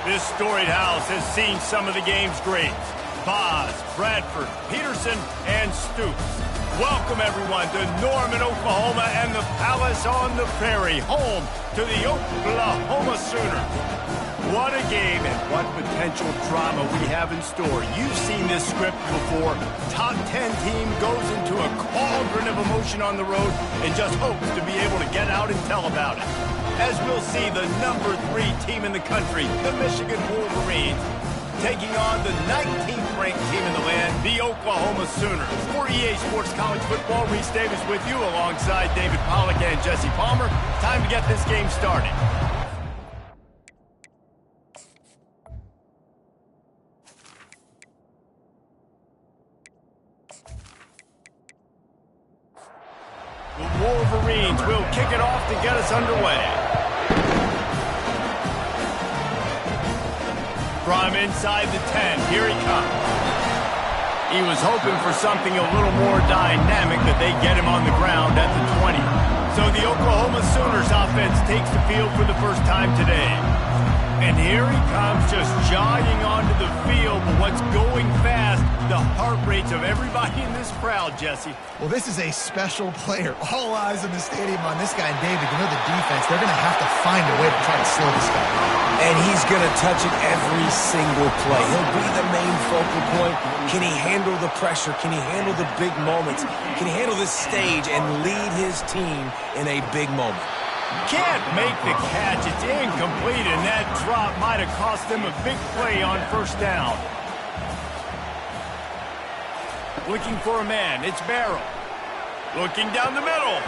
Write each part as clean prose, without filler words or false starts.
This storied house has seen some of the game's greats. Boz, Bradford, Peterson, and Stoops. Welcome, everyone, to Norman, Oklahoma, and the Palace on the Prairie, home to the Oklahoma Sooners. What a game and what potential drama we have in store. You've seen this script before. Top 10 team goes into a cauldron of emotion on the road and just hopes to be able to get out and tell about it. As we'll see, the number 3 team in the country, the Michigan Wolverines, taking on the 19th ranked team in the land, the Oklahoma Sooners. For EA Sports College Football, Reese Davis with you alongside David Pollack and Jesse Palmer. Time to get this game started. The Wolverines will kick it off to get us underway. From inside the 10, here he comes. He was hoping for something a little more dynamic, that they get him on the ground at the 20. So the Oklahoma Sooners offense takes the field for the first time today. And here he comes, just jogging onto the field. But what's going fast? The heart rates of everybody in this crowd, Jesse. Well, this is a special player. All eyes in the stadium on this guy. And David, you know the defense, they're going to have to find a way to try to slow this guy. And he's going to touch it every single play. He'll be the main focal point. Can he handle the pressure? Can he handle the big moments? Can he handle this stage and lead his team in a big moment? Can't make the catch. It's incomplete, and that drop might have cost them a big play on first down. Looking for a man. It's Barrow. Looking down the middle.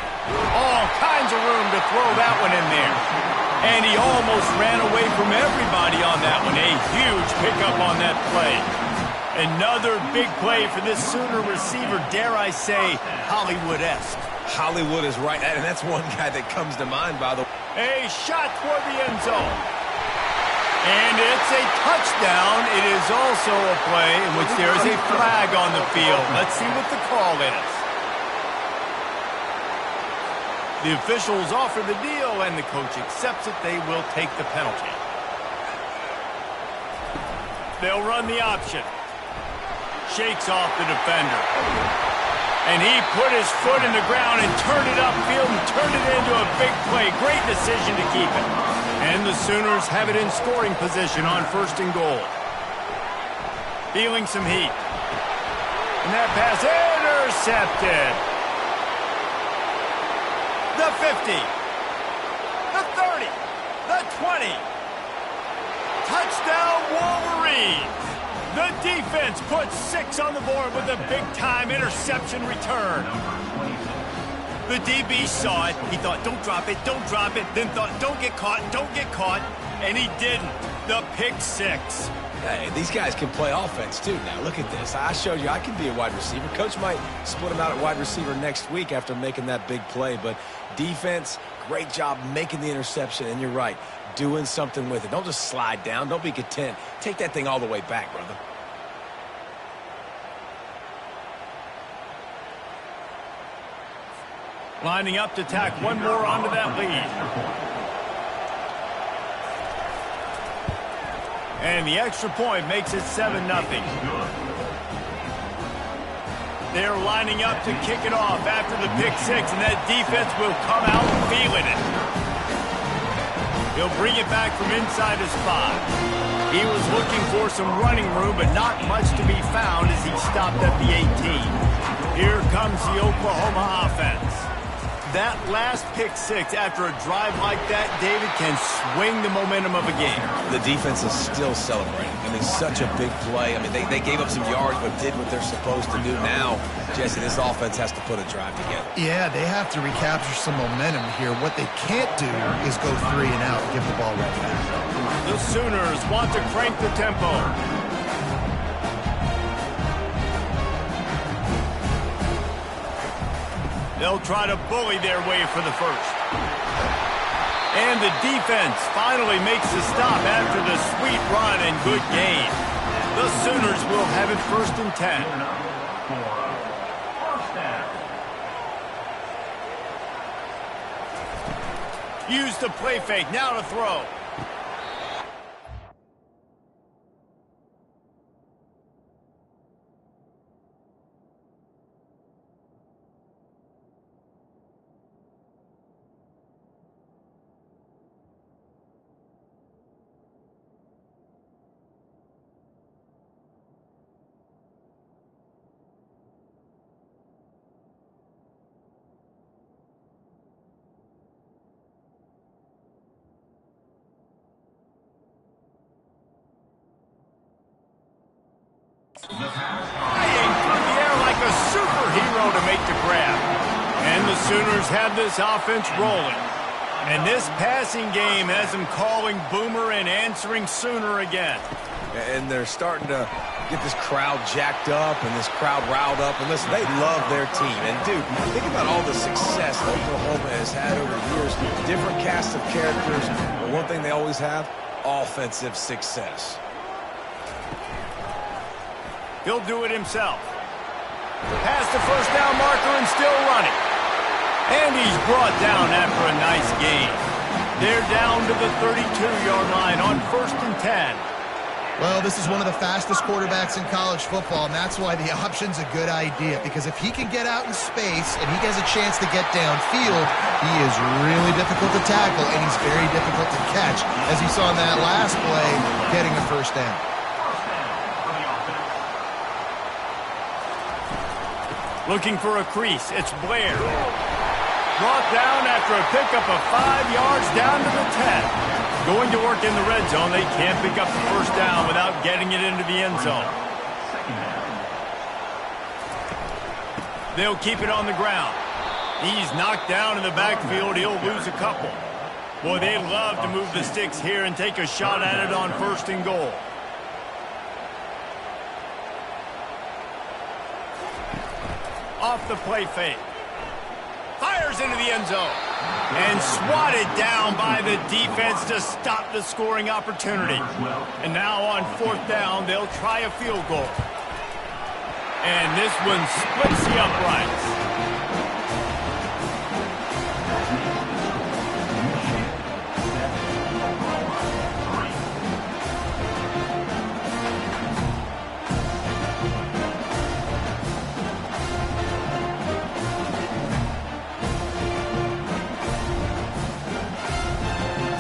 All kinds of room to throw that one in there. And he almost ran away from everybody on that one. A huge pickup on that play. Another big play for this Sooner receiver, dare I say, Hollywood-esque. Hollywood is right, and that's one guy that comes to mind, by the way. A shot toward the end zone. And it's a touchdown. It is also a play in which there is a flag on the field. Let's see what the call is. The officials offer the deal, and the coach accepts it. They will take the penalty. They'll run the option. Shakes off the defender. And he put his foot in the ground and turned it upfield and turned it into a big play. Great decision to keep it. And the Sooners have it in scoring position on 1st and goal. Feeling some heat. And that pass intercepted. The 50. The 30. The 20. Touchdown Wolverines. The defense puts 6 on the board with a big-time interception return. The DB saw it. He thought, don't drop it, don't drop it. Then thought, don't get caught, don't get caught. And he didn't. The pick 6. Hey, these guys can play offense, too. Now, look at this. I showed you I can be a wide receiver. Coach might split him out at wide receiver next week after making that big play. But defense, great job making the interception. And you're right, doing something with it. Don't just slide down. Don't be content. Take that thing all the way back, brother. Lining up to tack one more onto that lead. And the extra point makes it 7-0. They're lining up to kick it off after the pick 6, and that defense will come out feeling it. He'll bring it back from inside his 5. He was looking for some running room, but not much to be found as he stopped at the 18. Here comes the Oklahoma offense. That last pick 6 after a drive like that, David, can swing the momentum of a game. The defense is still celebrating. I mean, such a big play. I mean, they gave up some yards but did what they're supposed to do. Now, Jesse, this offense has to put a drive together. Yeah, they have to recapture some momentum here. What they can't do is go 3 and out and give the ball right back. The Sooners want to crank the tempo. They'll try to bully their way for the first. And the defense finally makes the stop after the sweet run and good gain. The Sooners will have it 1st and 10. Use the play fake, now to throw. Sooners have this offense rolling. And this passing game has them calling Boomer and answering Sooner again. And they're starting to get this crowd jacked up and this crowd riled up. And listen, they love their team. And, dude, think about all the success Oklahoma has had over the years. Different cast of characters. But one thing they always have, offensive success. He'll do it himself. Past the first down marker and still running. And he's brought down after a nice gain. They're down to the 32-yard line on 1st and 10. Well, this is one of the fastest quarterbacks in college football, and that's why the option's a good idea. Because if he can get out in space and he has a chance to get downfield, he is really difficult to tackle, and he's very difficult to catch, as you saw in that last play, getting a first down. Looking for a crease. It's Blair. Brought down after a pickup of 5 yards down to the 10. Going to work in the red zone. They can't pick up the first down without getting it into the end zone. They'll keep it on the ground. He's knocked down in the backfield. He'll lose a couple. Boy, they'd love to move the sticks here and take a shot at it on 1st and goal. Off the play fake. Fires into the end zone. And swatted down by the defense to stop the scoring opportunity. And now on 4th down, they'll try a field goal. And this one splits the uprights.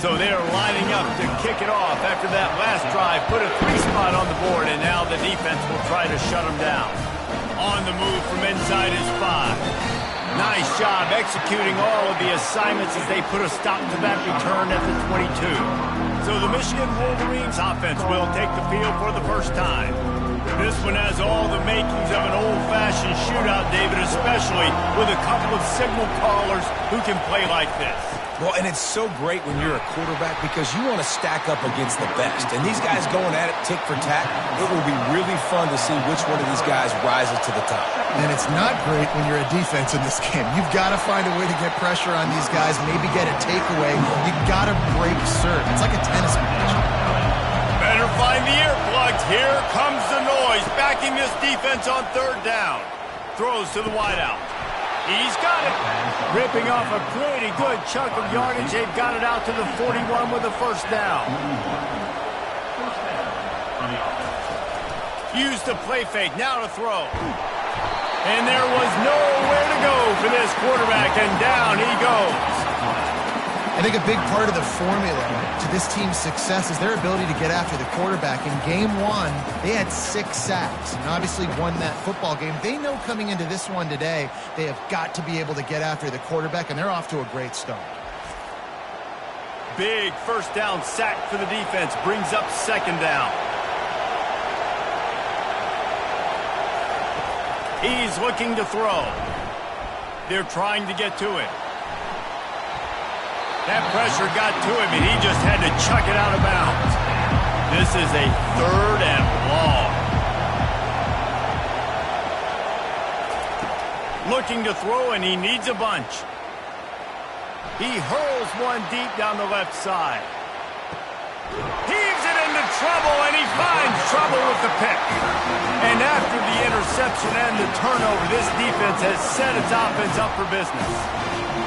So they're lining up to kick it off after that last drive. Put a 3-spot on the board, and now the defense will try to shut them down. On the move from inside his 5. Nice job executing all of the assignments as they put a stop to that return at the 22. So the Michigan Wolverines offense will take the field for the first time. This one has all the makings of an old-fashioned shootout, David, especially with a couple of signal callers who can play like this. Well, and it's so great when you're a quarterback because you want to stack up against the best. And these guys going at it tick for tack, it will be really fun to see which one of these guys rises to the top. And it's not great when you're a defense in this game. You've got to find a way to get pressure on these guys, maybe get a takeaway. You've got to break serve. It's like a tennis match. Better find the earplugs. Here comes the noise, backing this defense on 3rd down. Throws to the wideout. He's got it. Ripping off a pretty good chunk of yardage. They've got it out to the 41 with a first down. Use the play fake. Now to throw. And there was nowhere to go for this quarterback, and down he goes. I think a big part of the formula to this team's success is their ability to get after the quarterback. In game 1, they had 6 sacks and obviously won that football game. They know coming into this one today, they have got to be able to get after the quarterback, and they're off to a great start. Big first down sack for the defense. Brings up 2nd down. He's looking to throw. They're trying to get to it. That pressure got to him, and he just had to chuck it out of bounds. This is a 3rd and long. Looking to throw, and he needs a bunch. He hurls one deep down the left side. Heaves it into trouble, and he finds trouble with the pick. And after the interception and the turnover, this defense has set its offense up for business.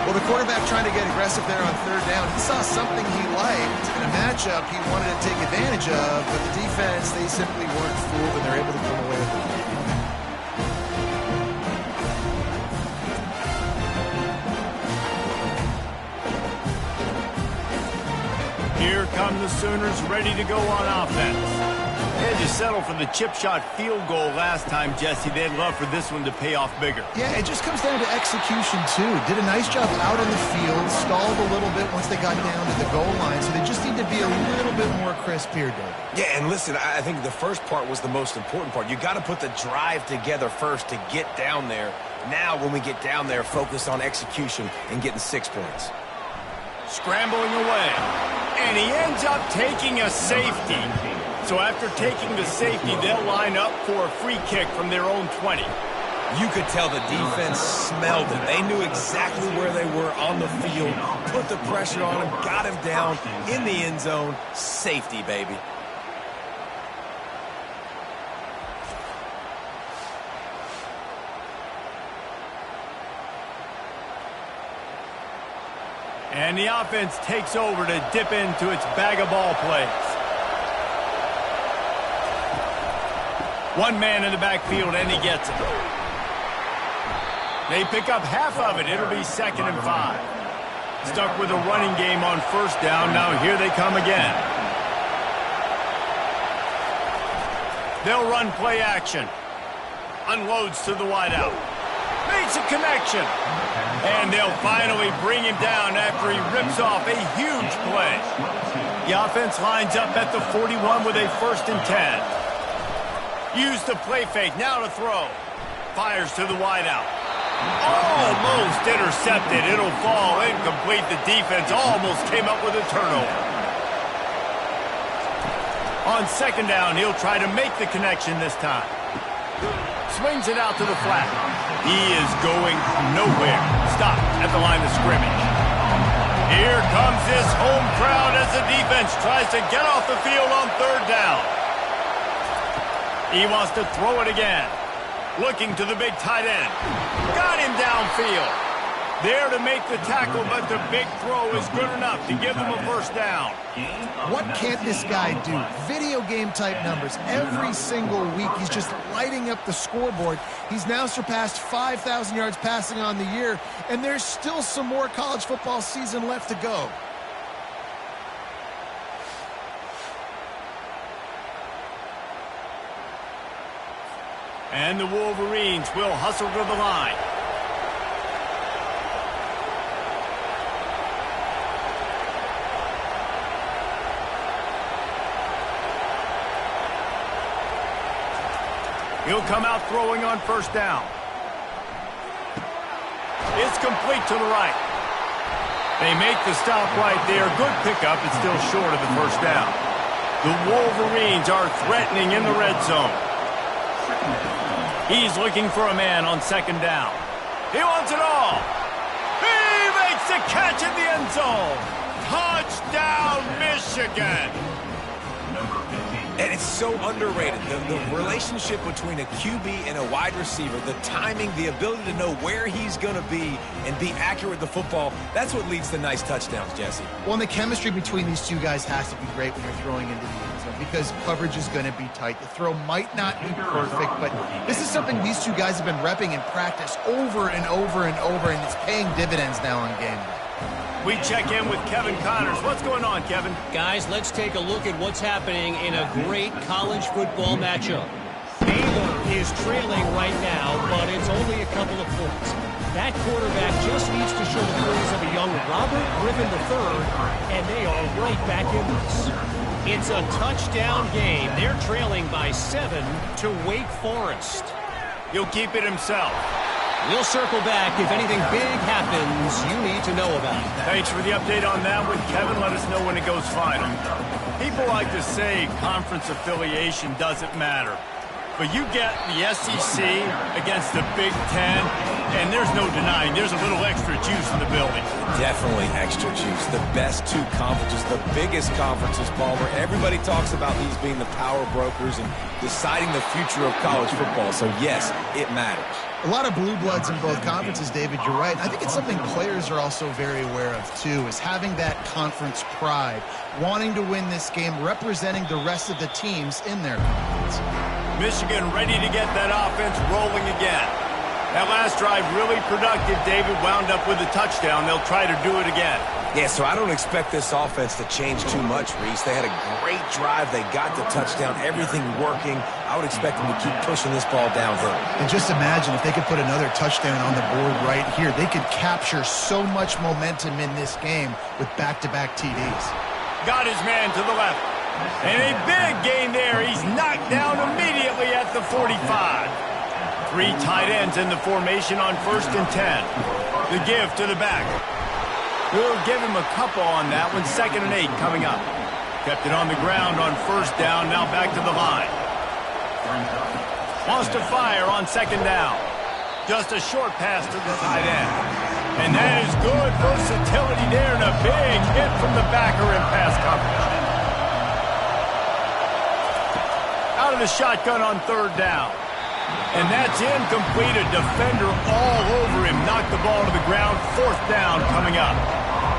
Well, the quarterback trying to get aggressive there on 3rd down. He saw something he liked in a matchup he wanted to take advantage of, but the defense, they simply weren't fooled, and they're able to come away with it. Here come the Sooners ready to go on offense. They had to settle for the chip shot field goal last time, Jesse. They'd love for this one to pay off bigger. Yeah, it just comes down to execution, too. Did a nice job out on the field, stalled a little bit once they got down to the goal line, so they just need to be a little bit more crisp here, David. Yeah, and listen, I think the first part was the most important part. You got to put the drive together first to get down there Now, when we get down there, focus on execution and getting 6 points. Scrambling away. And he ends up taking a safety. So after taking the safety, they'll line up for a free kick from their own 20. You could tell the defense smelled it. They knew exactly where they were on the field, put the pressure on him, got him down in the end zone. Safety, baby. And the offense takes over to dip into its bag of ball plays. One man in the backfield, and he gets it. They pick up half of it. It'll be 2nd and 5. Stuck with a running game on 1st down. Now here they come again. They'll run play action. Unloads to the wideout. Makes a connection. And they'll finally bring him down after he rips off a huge play. The offense lines up at the 41 with a 1st and 10. Use the play fake. Now to throw. Fires to the wideout. Almost intercepted. It'll fall incomplete. The defense almost came up with a turnover. On 2nd down, he'll try to make the connection this time. Swings it out to the flat. He is going nowhere. Stop at the line of scrimmage. Here comes this home crowd as the defense tries to get off the field on 3rd down. He wants to throw it again. Looking to the big tight end. Got him downfield. There to make the tackle, but the big throw is good enough to give them a 1st down. What can't this guy do? Video game type numbers. Every single week, he's just lighting up the scoreboard. He's now surpassed 5,000 yards passing on the year, and there's still some more college football season left to go. And the Wolverines will hustle to the line. He'll come out throwing on 1st down. It's complete to the right. They make the stop right there. Good pickup. It's still short of the 1st down. The Wolverines are threatening in the red zone. He's looking for a man on 2nd down. He wants it all. He makes the catch in the end zone. Touchdown, Michigan. And it's so underrated. The relationship between a QB and a wide receiver, the timing, the ability to know where he's going to be and be accurate with the football, that's what leads to nice touchdowns, Jesse. Well, and the chemistry between these two guys has to be great when you're throwing into the end zone because coverage is going to be tight. The throw might not be perfect, but this is something these two guys have been repping in practice over and over and over, and it's paying dividends now on game day. We check in with Kevin Connors. What's going on, Kevin? Guys, let's take a look at what's happening in a great college football matchup. Baylor is trailing right now, but it's only a couple of points. That quarterback just needs to show the praise of a young Robert Griffin III, and they are right back in this. It's a touchdown game. They're trailing by 7 to Wake Forest. He'll keep it himself. We'll circle back if anything big happens you need to know about. Thanks for the update on that one, Kevin. Let us know when it goes final. People like to say conference affiliation doesn't matter. But you get the SEC against the Big Ten, and there's no denying there's a little extra juice in the building. Definitely extra juice. The best 2 conferences, the biggest conferences, Paul, where everybody talks about these being the power brokers and deciding the future of college football. So, yes, it matters. A lot of blue bloods in both conferences, David, you're right. I think it's something players are also very aware of, too, is having that conference pride, wanting to win this game, representing the rest of the teams in their conference. Michigan ready to get that offense rolling again. That last drive really productive. David wound up with a touchdown. They'll try to do it again. Yeah, so I don't expect this offense to change too much, Reese. They had a great drive. They got the touchdown, everything working. I would expect them to keep pushing this ball downhill. And just imagine if they could put another touchdown on the board right here. They could capture so much momentum in this game with back-to-back TDs. Got his man to the left. And a big gain there. He's knocked down immediately at the 45. Three tight ends in the formation on 1st and 10. The give to the back. We'll give him a couple on that one. 2nd and 8 coming up. Kept it on the ground on 1st down. Now back to the line. Wants to fire on 2nd down. Just a short pass to the tight end. And that is good versatility there and a big hit from the backer in pass coverage. Out of the shotgun on 3rd down. And that's incomplete. A defender all over him. Knocked the ball to the ground. 4th down coming up.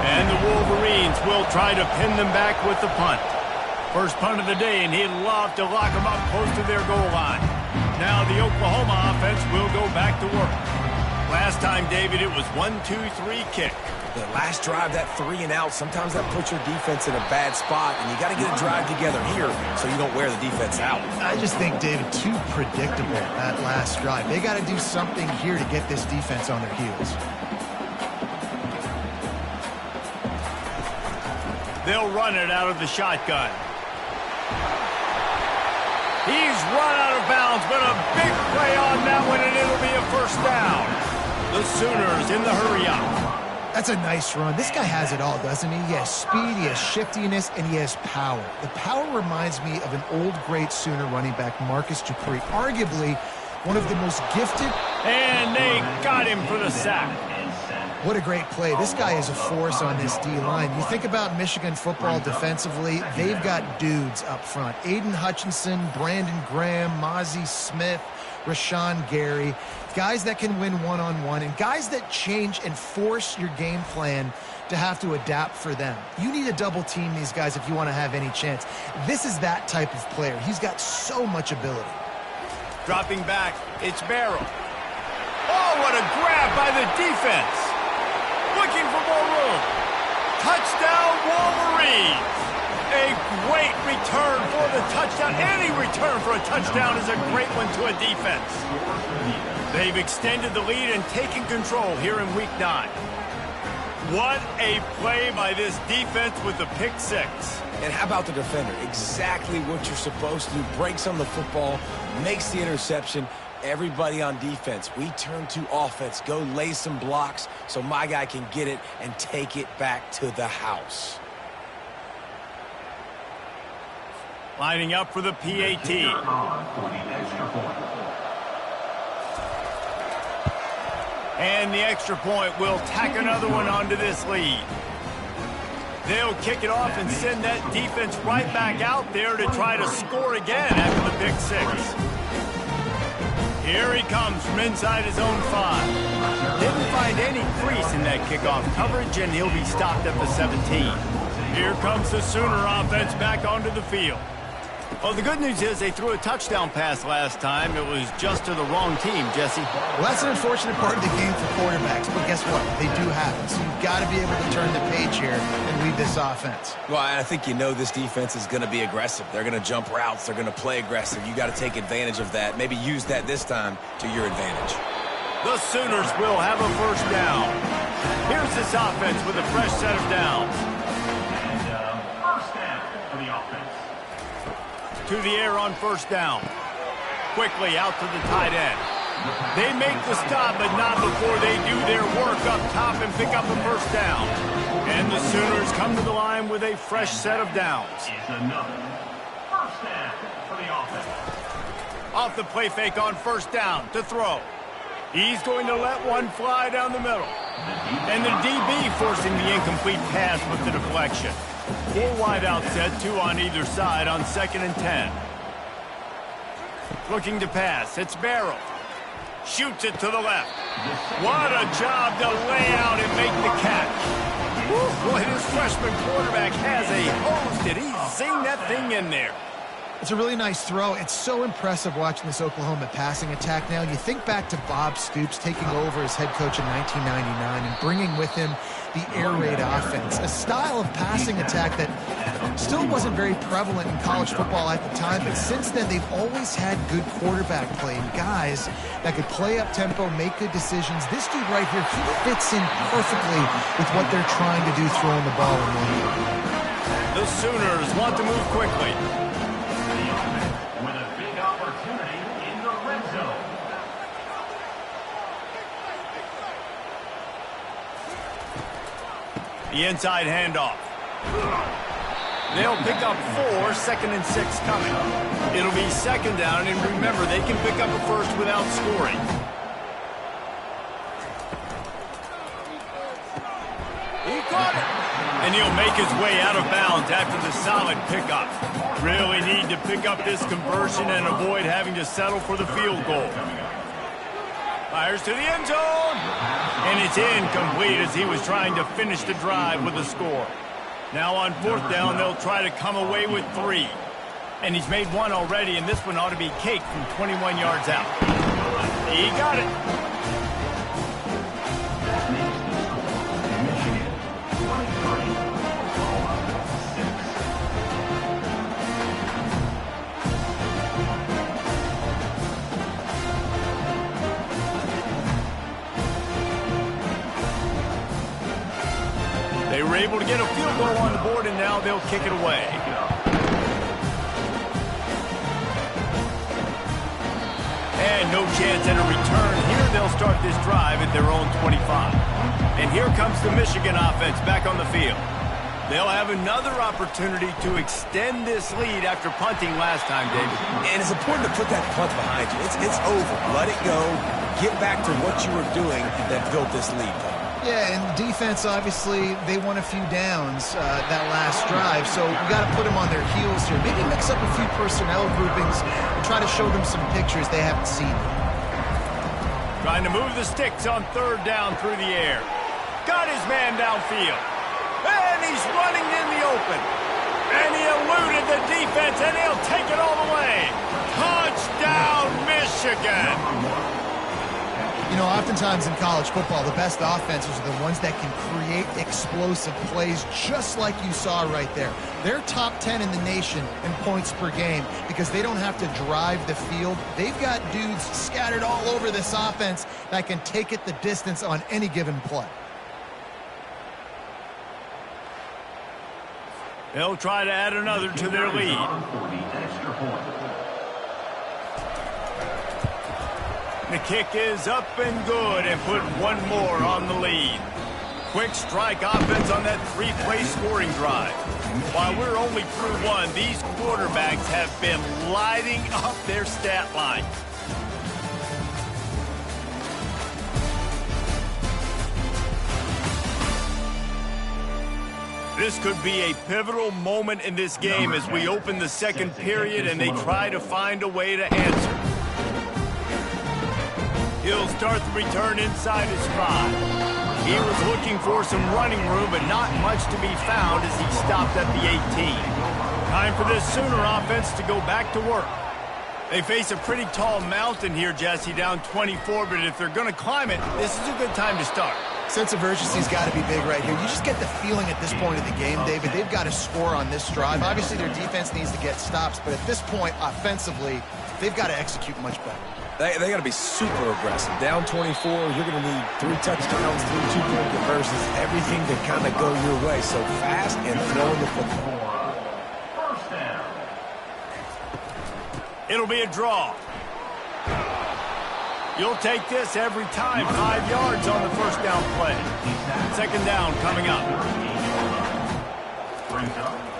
And the Wolverines will try to pin them back with the punt. First punt of the day, and he'd love to lock them up close to their goal line. Now the Oklahoma offense will go back to work. Last time, David, it was 1-2-3 kick. The last drive, that 3 and out, sometimes that puts your defense in a bad spot, and you got to get a drive together here so you don't wear the defense out. I just think, David, too predictable, that last drive. They got to do something here to get this defense on their heels. They'll run it out of the shotgun. He's run out of bounds, but a big play on that one, and it'll be a 1st down. The Sooners in the hurry-up. That's a nice run. This guy has it all, doesn't he? He has speed, he has shiftiness, and he has power. The power reminds me of an old, great Sooner running back, Marcus Dupree, arguably one of the most gifted. And they got him for the sack. What a great play. This guy is a force on this D-line. You think about Michigan football defensively, they've got dudes up front. Aiden Hutchinson, Brandon Graham, Mozzie Smith, Rashawn Gary. Guys that can win one-on-one and guys that change and force your game plan to have to adapt for them. You need to double team these guys if you want to have any chance. This is that type of player. He's got so much ability. Dropping back, it's Barrow. Oh, what a grab by the defense. Looking for more room. Touchdown, Wolverines. A great return for the touchdown. Any return for a touchdown is a great one to a defense. They've extended the lead and taken control here in Week 9. What a play by this defense with the pick 6. And how about the defender? Exactly what you're supposed to do. Breaks on the football, makes the interception. Everybody on defense, we turn to offense. Go lay some blocks so my guy can get it and take it back to the house. Lining up for the PAT. And the extra point will tack another one onto this lead. They'll kick it off and send that defense right back out there to try to score again after the pick 6. Here he comes from inside his own 5. Didn't find any crease in that kickoff coverage, and he'll be stopped at the 17. Here comes the Sooner offense back onto the field. Well, the good news is they threw a touchdown pass last time. It was just to the wrong team, Jesse. Well, that's an unfortunate part of the game for quarterbacks, but guess what? They do happen. So you've got to be able to turn the page here and lead this offense. Well, I think you know this defense is going to be aggressive. They're going to jump routes. They're going to play aggressive. You got to take advantage of that. Maybe use that this time to your advantage. The Sooners will have a 1st down. Here's this offense with a fresh set of downs. And 1st down for the offense. To the air on 1st down. Quickly out to the tight end. They make the stop, but not before they do their work up top and pick up the 1st down. And the Sooners come to the line with a fresh set of downs. Is another 1st down for the offense. Off the play fake on 1st down to throw. He's going to let one fly down the middle. And the DB forcing the incomplete pass with the deflection. 4 wide out set, 2 on either side on 2nd and 10. Looking to pass, it's Barrow. Shoots it to the left. What a job to lay out and make the catch. Woo, boy, this freshman quarterback has a hose. Did he zing that thing in there? It's a really nice throw. It's so impressive watching this Oklahoma passing attack now. You think back to Bob Stoops taking over as head coach in 1999 and bringing with him the air raid offense, a style of passing attack that still wasn't very prevalent in college football at the time, but since then they've always had good quarterback play and guys that could play up tempo, make good decisions. This dude right here, he fits in perfectly with what they're trying to do throwing the ball in one hand. The Sooners want to move quickly. The inside handoff. They'll pick up 4, 2nd and 6 coming. It'll be 2nd down, and remember, they can pick up a first without scoring. He caught it. And he'll make his way out of bounds after the solid pickup. Really need to pick up this conversion and avoid having to settle for the field goal. Fires to the end zone. And it's incomplete as he was trying to finish the drive with a score. Now on 4th down, they'll try to come away with 3. And he's made 1 already, and this one ought to be cake from 21 yards out. He got it. They were able to get a field goal on the board, and now they'll kick it away. And no chance at a return. Here they'll start this drive at their own 25. And here comes the Michigan offense back on the field. They'll have another opportunity to extend this lead after punting last time, David. And it's important to put that punt behind you. It's over. Let it go. Get back to what you were doing that built this lead. Yeah, and defense, obviously, they won a few downs that last drive, so we got to put them on their heels here. Maybe mix up a few personnel groupings and try to show them some pictures they haven't seen. Trying to move the sticks on 3rd down through the air. Got his man downfield. And he's running in the open. And he eluded the defense, and he'll take it all the way. Touchdown, Michigan! You know, oftentimes in college football, the best offenses are the ones that can create explosive plays just like you saw right there. They're top 10 in the nation in points per game because they don't have to drive the field. They've got dudes scattered all over this offense that can take it the distance on any given play. They'll try to add another to their lead. The kick is up and good and put 1 more on the lead. Quick strike offense on that 3-play scoring drive. While we're only through 1, these quarterbacks have been lighting up their stat line. This could be a pivotal moment in this game as we open the 2nd period and they try to find a way to answer. He'll start the return inside his 5. He was looking for some running room, but not much to be found as he stopped at the 18. Time for this Sooner offense to go back to work. They face a pretty tall mountain here, Jesse, down 24, but if they're going to climb it, this is a good time to start. Sense of urgency's got to be big right here. You just get the feeling at this point of the game, David, they've got to score on this drive. Obviously, their defense needs to get stops, but at this point, offensively, they've got to execute much better. They got to be super aggressive. Down 24, you're going to need 3 touchdowns, 3 2-point conversions, everything to kind of go your way. So fast and throwing the football. First down. It'll be a draw. You'll take this every time. 5 yards on the 1st down play. 2nd down coming up.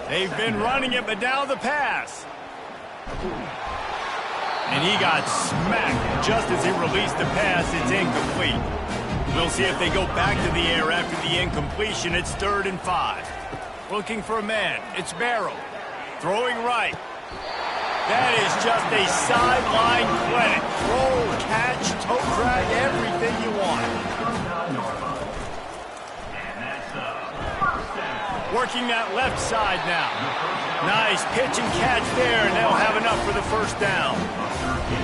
They've been running it, but now the pass. And he got smacked just as he released the pass. It's incomplete. We'll see if they go back to the air after the incompletion. It's 3rd and 5. Looking for a man. It's Barrow. Throwing right. That is just a sideline clinic. Roll, catch, toe drag, everything you want. Working that left side now. Nice pitch and catch there, and they'll have enough for the 1st down.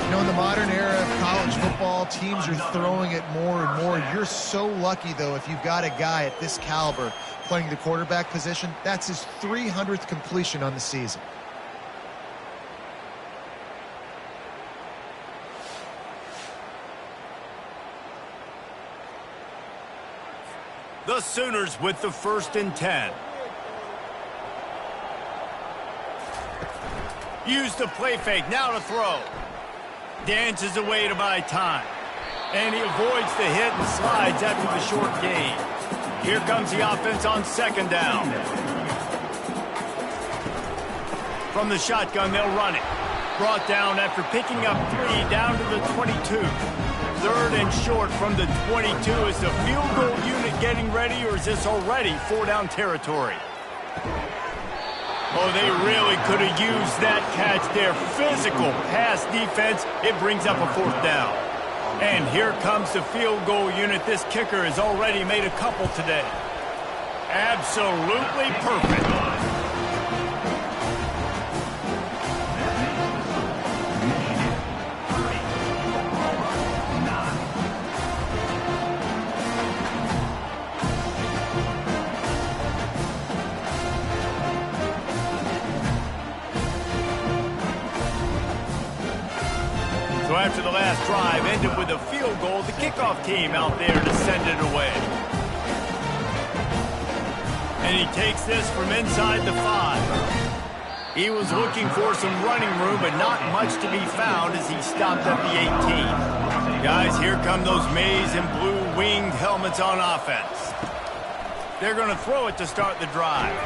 You know, in the modern era of college football, teams are throwing it more and more. You're so lucky, though, if you've got a guy at this caliber playing the quarterback position. That's his 300th completion on the season. The Sooners with the 1st and 10. Use the play fake, now to throw. Dances away to buy time. And he avoids the hit and slides after the short gain. Here comes the offense on second down. From the shotgun, they'll run it. Brought down after picking up 3 down to the 22. Third and short from the 22. Is the field goal unit getting ready, or is this already 4-down territory? Oh, they really could have used that catch there. Physical pass defense. It brings up a 4th down. And here comes the field goal unit. This kicker has already made a couple today. Absolutely perfect. So after the last drive ended with a field goal, the kickoff team out there to send it away. And he takes this from inside the 5. He was looking for some running room, but not much to be found as he stopped at the 18. Guys, here come those maize and blue winged helmets on offense. They're going to throw it to start the drive.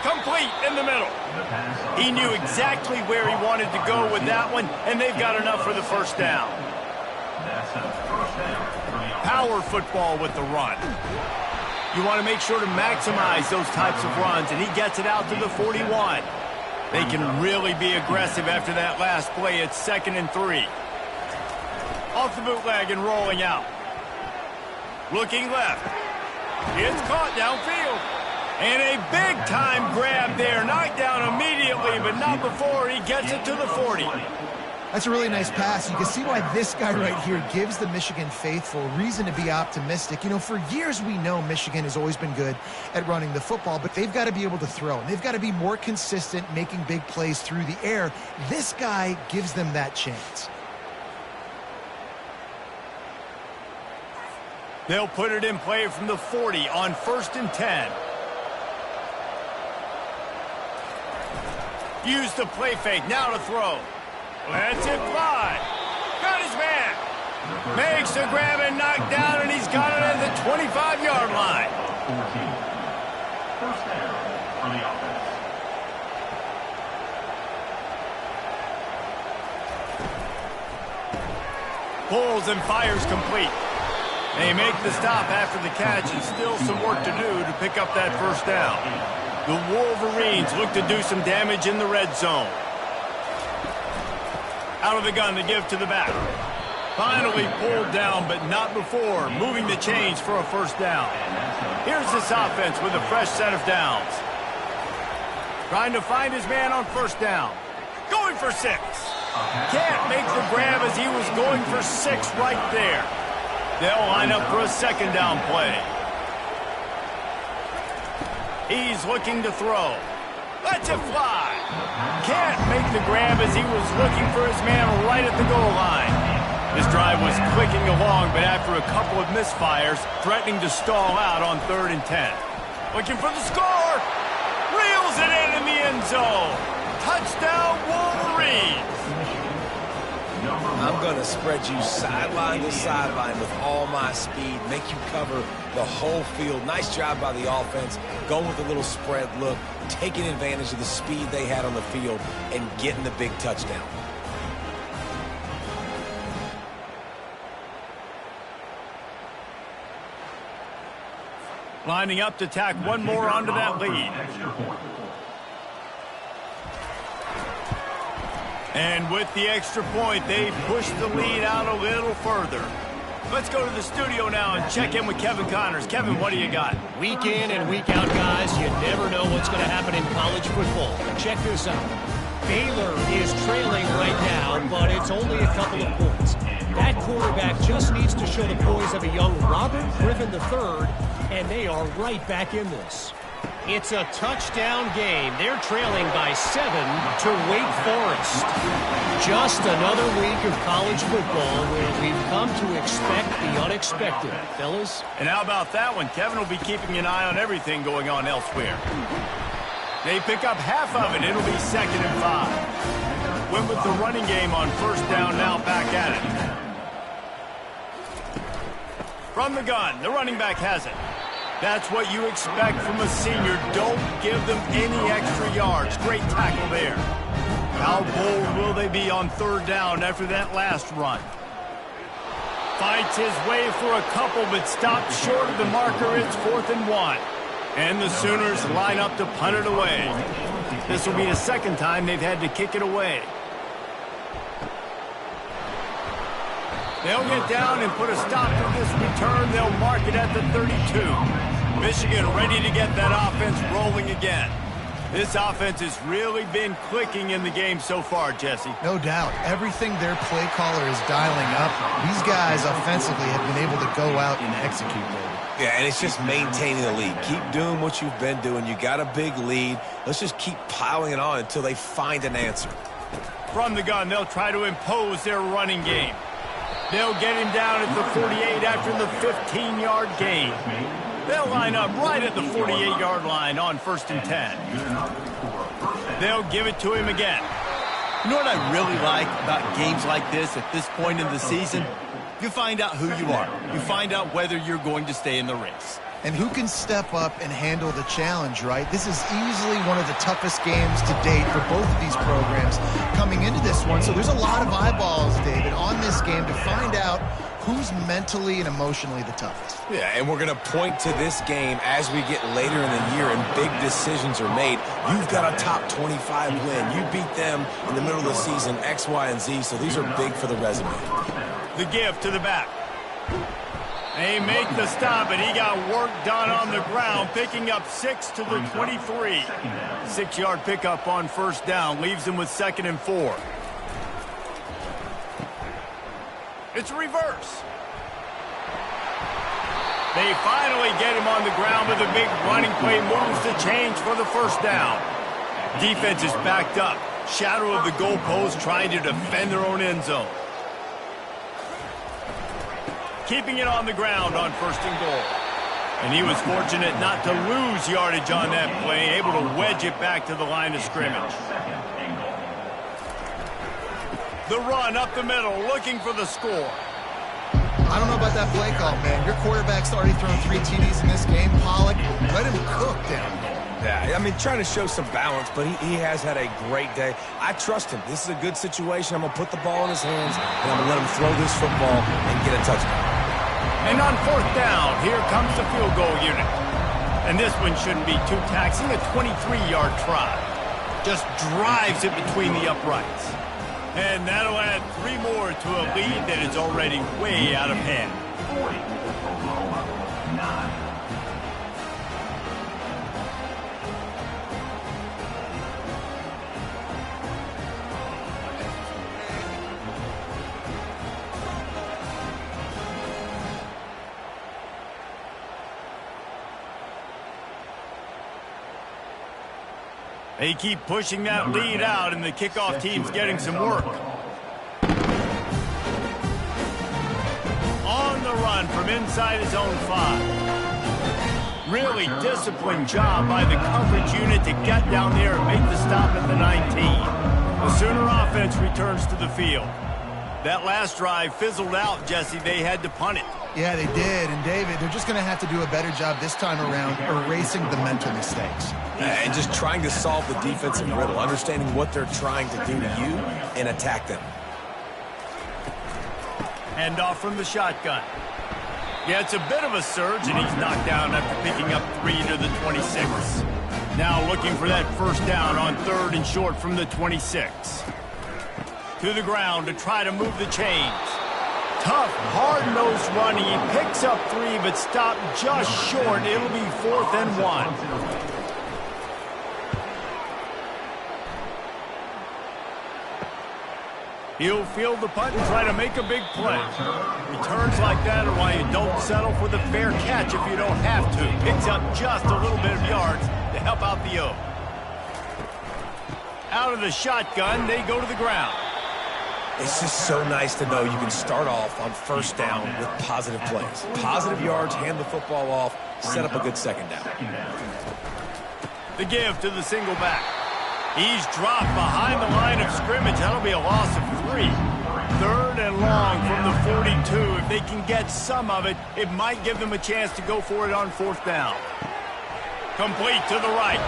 Complete in the middle. He knew exactly where he wanted to go with that one, and they've got enough for the first down. Power football with the run. You want to make sure to maximize those types of runs, and he gets it out to the 41. They can really be aggressive after that last play. It's 2nd and 3. Off the bootleg and rolling out. Looking left. It's caught downfield. And a big-time grab there. Knocked down immediately, but not before he gets it to the 40. That's a really nice pass. You can see why this guy right here gives the Michigan faithful reason to be optimistic. You know, for years we know Michigan has always been good at running the football, but they've got to be able to throw. And they've got to be more consistent making big plays through the air. This guy gives them that chance. They'll put it in play from the 40 on 1st and 10. Use the play fake, now to throw. Lets it fly. Got his man. Makes the grab and knocked down, and he's got it at the 25-yard line. 1st down for the offense. Pulls and fires complete. They make the stop after the catch, and still some work to do to pick up that first down. The Wolverines look to do some damage in the red zone. Out of the gun to give to the back. Finally pulled down, but not before moving the chains for a first down. Here's this offense with a fresh set of downs. Trying to find his man on first down. Going for 6. Can't make the grab as he was going for 6 right there. They'll line up for a 2nd down play. He's looking to throw. Lets it fly. Can't make the grab as he was looking for his man right at the goal line. This drive was clicking along, but after a couple of misfires, threatening to stall out on 3rd and 10. Looking for the score. Reels it in the end zone. Touchdown, Wolverines. I'm going to spread you sideline to sideline with all my speed, make you cover the whole field. Nice job by the offense, going with a little spread look, taking advantage of the speed they had on the field, and getting the big touchdown. Lining up to tack one more onto that lead. And with the extra point, they push the lead out a little further. Let's go to the studio now and check in with Kevin Connors. Kevin, what do you got? Week in and week out, guys, you never know what's going to happen in college football. Check this out. Baylor is trailing right now, but it's only a couple of points. That quarterback just needs to show the poise of a young Robert Griffin III, and they are right back in this. It's a touchdown game. They're trailing by 7 to Wake Forest. Just another week of college football where we've come to expect the unexpected, fellas. And how about that one? Kevin will be keeping an eye on everything going on elsewhere. They pick up half of it. It'll be 2nd and 5. Went with the running game on first down, now back at it. From the gun, the running back has it. That's what you expect from a senior. Don't give them any extra yards. Great tackle there. How bold will they be on third down after that last run? Fights his way for a couple, but stops short of the marker. It's 4th and 1. And the Sooners line up to punt it away. This will be the second time they've had to kick it away. They'll get down and put a stop to this return. They'll mark it at the 32. Michigan ready to get that offense rolling again. This offense has really been clicking in the game so far, Jesse. No doubt. Everything their play caller is dialing up, these guys offensively have been able to go out and execute, baby. Yeah, and it's just maintaining the lead. Keep doing what you've been doing. You got a big lead. Let's just keep piling it on until they find an answer. From the gun, they'll try to impose their running game. They'll get him down at the 48 after the 15-yard gain. They'll line up right at the 48-yard line on 1st and 10. They'll give it to him again. You know what I really like about games like this at this point in the season? You find out who you are. You find out whether you're going to stay in the race. And who can step up and handle the challenge, right? This is easily one of the toughest games to date for both of these programs coming into this one. So there's a lot of eyeballs, David, on this game to find out who's mentally and emotionally the toughest. Yeah, and we're going to point to this game as we get later in the year and big decisions are made. You've got a top 25 win. You beat them in the middle of the season, X, Y, and Z, so these are big for the resume. The give to the back. They make the stop, and he got work done on the ground, picking up 6 to the 23. 6-yard pickup on 1st down, leaves him with 2nd and 4. It's a reverse. They finally get him on the ground, but the big running play moves the change for the 1st down. Defense is backed up. Shadow of the goalpost trying to defend their own end zone. Keeping it on the ground on 1st and goal. And he was fortunate not to lose yardage on that play, able to wedge it back to the line of scrimmage. The run up the middle, looking for the score. I don't know about that play call, man. Your quarterback's already thrown 3 TDs in this game. Pollock, let him cook down there. Yeah, I mean, trying to show some balance, but he has had a great day. I trust him. This is a good situation. I'm going to put the ball in his hands, and I'm going to let him throw this football and get a touchdown. And on 4th down, here comes the field goal unit. And this one shouldn't be too taxing, a 23-yard try. Just drives it between the uprights. And that'll add 3 more to a lead that is already way out of hand. 40, Oklahoma, 9. They keep pushing that lead out, and the kickoff team's getting some work. On the run from inside his own 5. Really disciplined job by the coverage unit to get down there and make the stop at the 19. The Sooner offense returns to the field. That last drive fizzled out, Jesse. They had to punt it. Yeah, they did. And, David, they're just going to have to do a better job this time around erasing the mental mistakes. And just trying to solve the defensive riddle, understanding what they're trying to do to you and attack them. Hand off from the shotgun. Yeah, it's a bit of a surge, and he's knocked down after picking up 3 to the 26. Now looking for that 1st down on 3rd and short from the 26. To the ground to try to move the chains. Tough, hard-nosed running. He picks up 3, but stopped just short. It'll be 4th and 1. He'll field the punt and try to make a big play. Returns like that are why you don't settle for the fair catch if you don't have to. Picks up just a little bit of yards to help out the O. Out of the shotgun, they go to the ground. It's just so nice to know you can start off on 1st down with positive plays. Positive yards, hand the football off, set up a good 2nd down. The give to the single back. He's dropped behind the line of scrimmage. That'll be a loss of 3. 3rd and long from the 42. If they can get some of it, it might give them a chance to go for it on 4th down. Complete to the right.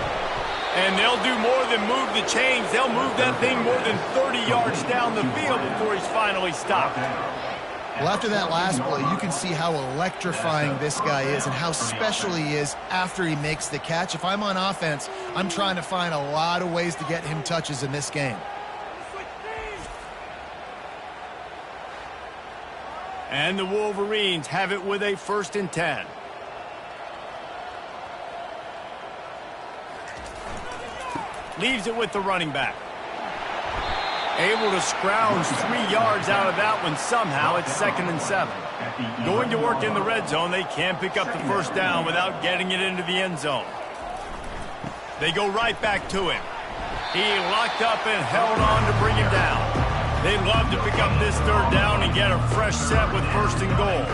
And they'll do more than move the chains. They'll move that thing more than 30 yards down the field before he's finally stopped. Well, after that last play, you can see how electrifying this guy is and how special he is after he makes the catch. If I'm on offense, I'm trying to find a lot of ways to get him touches in this game. And the Wolverines have it with a 1st and 10. Leaves it with the running back. Able to scrounge 3 yards out of that one somehow. It's 2nd and 7. Going to work in the red zone. They can't pick up the 1st down without getting it into the end zone. They go right back to him. He locked up and held on to bring him down. They'd love to pick up this 3rd down and get a fresh set with 1st and goal.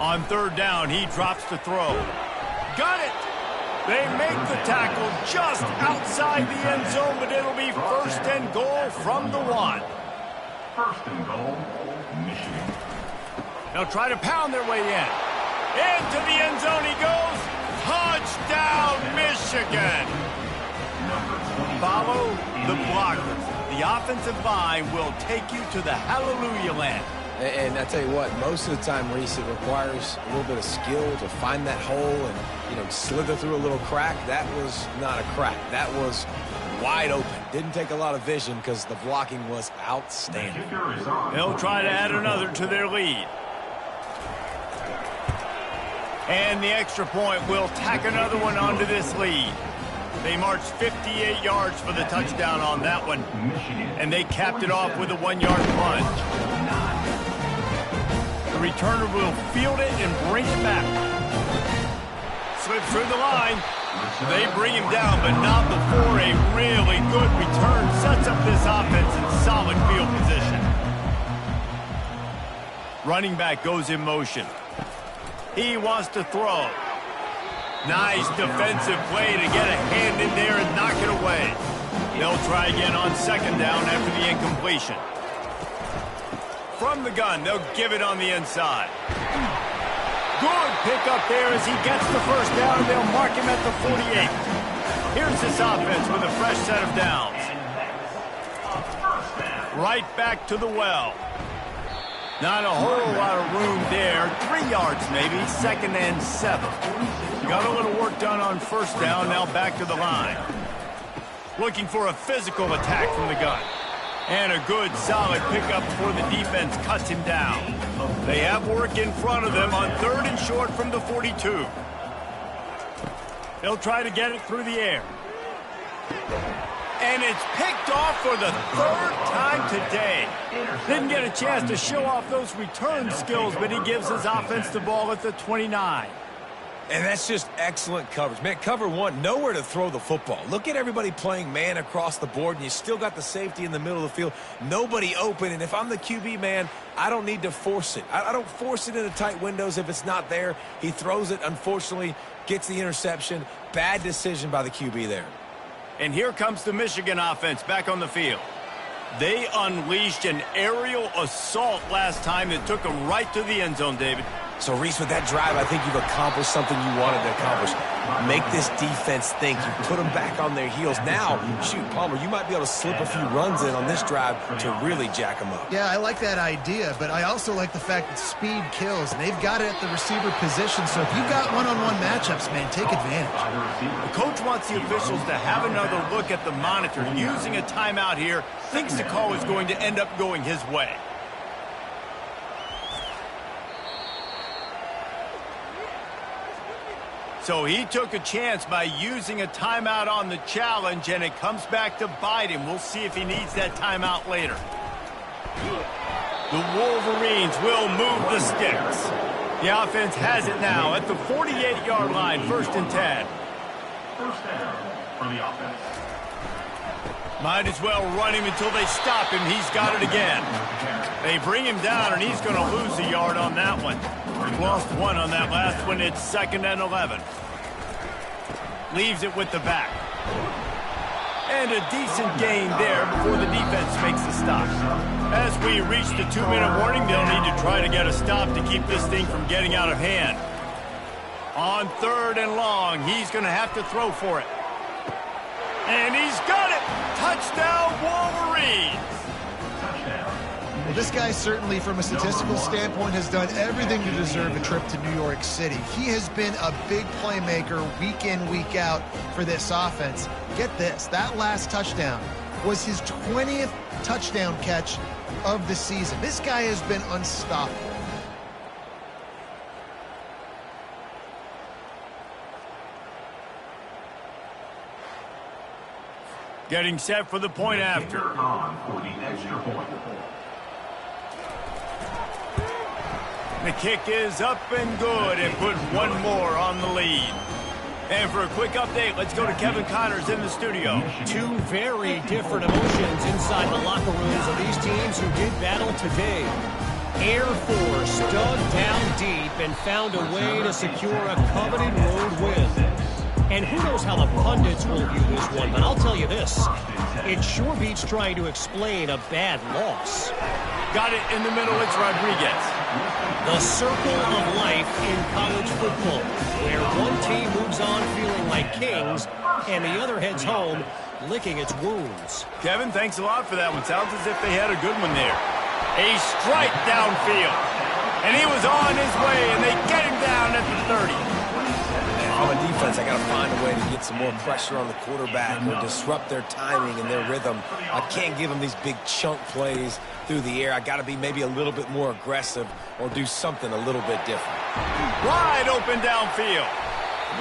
On 3rd down, he drops to throw. Got it! They make the tackle just outside the end zone, but it'll be 1st and goal from the 1. 1st and goal, Michigan. They'll try to pound their way in. Into the end zone he goes. Touchdown, Michigan! Follow the blockers. The offensive line will take you to the hallelujah land. And I tell you what, most of the time, Reese, it requires a little bit of skill to find that hole and, slither through a little crack. That was not a crack. That was wide open. Didn't take a lot of vision because the blocking was outstanding. They'll try to add another to their lead. And the extra point will tack another one onto this lead. They marched 58 yards for the touchdown on that one. And they capped it off with a 1-yard plunge. The returner will field it and bring it back. Slips through the line. They bring him down, but not before a really good return sets up this offense in solid field position. Running back goes in motion. He wants to throw. Nice defensive play to get a hand in there and knock it away. They'll try again on 2nd down after the incompletion. From the gun, they'll give it on the inside. Good pick up there as he gets the 1st down, and they'll mark him at the 48. Here's this offense with a fresh set of downs. Right back to the well. Not a whole lot of room there. 3 yards maybe, 2nd and 7. Got a little work done on 1st down, now back to the line. Looking for a physical attack from the gun. And a good, solid pickup before the defense cuts him down. They have work in front of them on 3rd and short from the 42. They'll try to get it through the air. And it's picked off for the 3rd time today. Didn't get a chance to show off those return skills, but he gives his offense the ball at the 29. And that's just excellent coverage. Man, cover 1, nowhere to throw the football. Look at everybody playing man across the board, and you still got the safety in the middle of the field. Nobody open, and if I'm the QB, man, I don't need to force it. I don't force it into tight windows if it's not there. He throws it, unfortunately, gets the interception. Bad decision by the QB there. And here comes the Michigan offense back on the field. They unleashed an aerial assault last time that took them right to the end zone, David. So, Reese, with that drive, I think you've accomplished something you wanted to accomplish. Make this defense think. You put them back on their heels. Now, shoot, Palmer, you might be able to slip a few runs in on this drive to really jack them up. Yeah, I like that idea, but I also like the fact that speed kills, and they've got it at the receiver position, so if you've got one-on-one matchups, man, take advantage. The coach wants the officials to have another look at the monitor. Using a timeout here, thinks the call is going to end up going his way. So he took a chance by using a timeout on the challenge, and it comes back to bite him. We'll see if he needs that timeout later. The Wolverines will move the sticks. The offense has it now at the 48-yard line, 1st and 10. 1st down for the offense. Might as well run him until they stop him. He's got it again. They bring him down, and he's going to lose a yard on that one. He lost 1 on that last one. It's 2nd and 11. Leaves it with the back. And a decent gain there before the defense makes the stop. As we reach the 2-minute warning, they'll need to try to get a stop to keep this thing from getting out of hand. On 3rd and long, he's going to have to throw for it. And he's got it! Touchdown, Wolverines! Well, this guy certainly, from a statistical standpoint, has done everything to deserve a trip to New York City. He has been a big playmaker week in, week out for this offense. Get this, that last touchdown was his 20th touchdown catch of the season. This guy has been unstoppable. Getting set for the point after. The kick is up and good and put one more on the lead. And for a quick update, let's go to Kevin Connors in the studio. Two very different emotions inside the locker rooms of these teams who did battle today. Air Force dug down deep and found a way to secure a coveted road win. And who knows how the pundits will view this one, but I'll tell you this. It sure beats trying to explain a bad loss. Got it in the middle, it's Rodriguez. The circle of life in college football, where one team moves on feeling like kings, and the other heads home licking its wounds. Kevin, thanks a lot for that one. Sounds as if they had a good one there. A strike downfield. And he was on his way, and they get him down at the 30. On the defense, I got to find a way to get some more pressure on the quarterback or disrupt their timing and their rhythm. I can't give them these big chunk plays through the air. I got to be maybe a little bit more aggressive or do something a little bit different. Wide open downfield.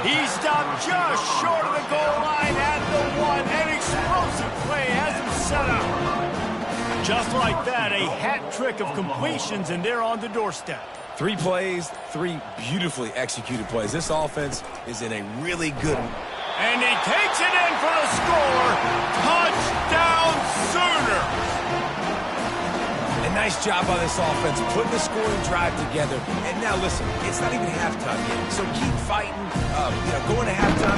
He stopped just short of the goal line at the 1. An explosive play has him set up. Just like that, a hat trick of completions, and they're on the doorstep. 3 plays, 3 beautifully executed plays. This offense is in a really good one. And he takes it in for the score. Touchdown Sooners! A nice job by this offense, putting the scoring drive together. And now listen, it's not even halftime yet, so keep fighting. Going to halftime,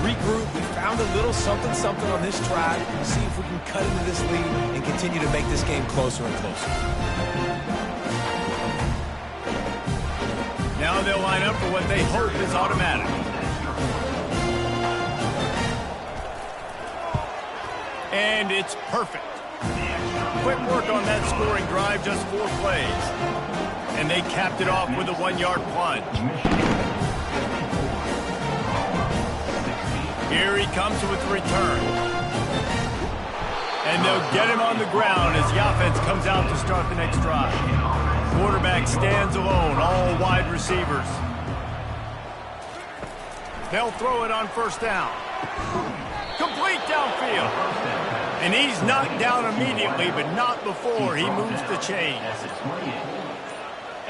regroup. We found a little something on this drive. See if we can cut into this lead and continue to make this game closer and closer. Now they'll line up for what they hope is automatic. And it's perfect. Quick work on that scoring drive, just 4 plays. And they capped it off with a 1-yard plunge. Here he comes with the return. And they'll get him on the ground as the offense comes out to start the next drive. Quarterback stands alone, all wide receivers. They'll throw it on 1st down. Complete downfield. And he's knocked down immediately, but not before he moves the chain.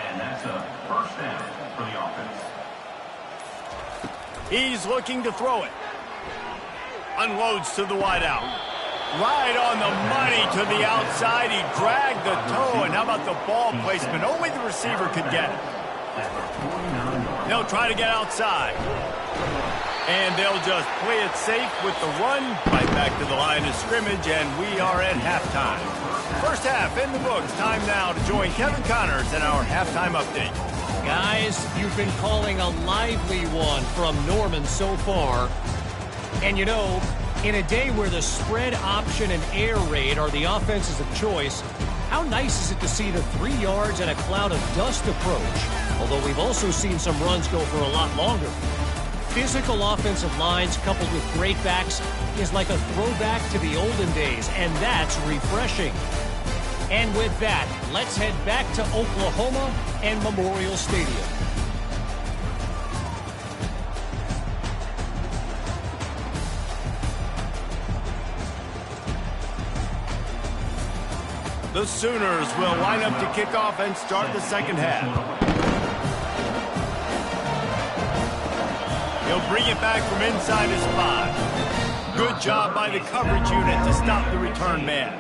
And that's a 1st down for the offense. He's looking to throw it. Unloads to the wideout. Right on the money to the outside. He dragged the toe, and how about the ball placement? Only the receiver could get it. They'll try to get outside. And they'll just play it safe with the run. Right back to the line of scrimmage, and we are at halftime. First half in the books. Time now to join Kevin Connors in our halftime update. Guys, you've been calling a lively one from Norman so far. And you know, in a day where the spread option and air raid are the offenses of choice, how nice is it to see the 3 yards and a cloud of dust approach? Although we've also seen some runs go for a lot longer. Physical offensive lines coupled with great backs is like a throwback to the olden days, and that's refreshing. And with that, let's head back to Oklahoma and Memorial Stadium. The Sooners will line up to kick off and start the second half. He'll bring it back from inside his 5. Good job by the coverage unit to stop the return man.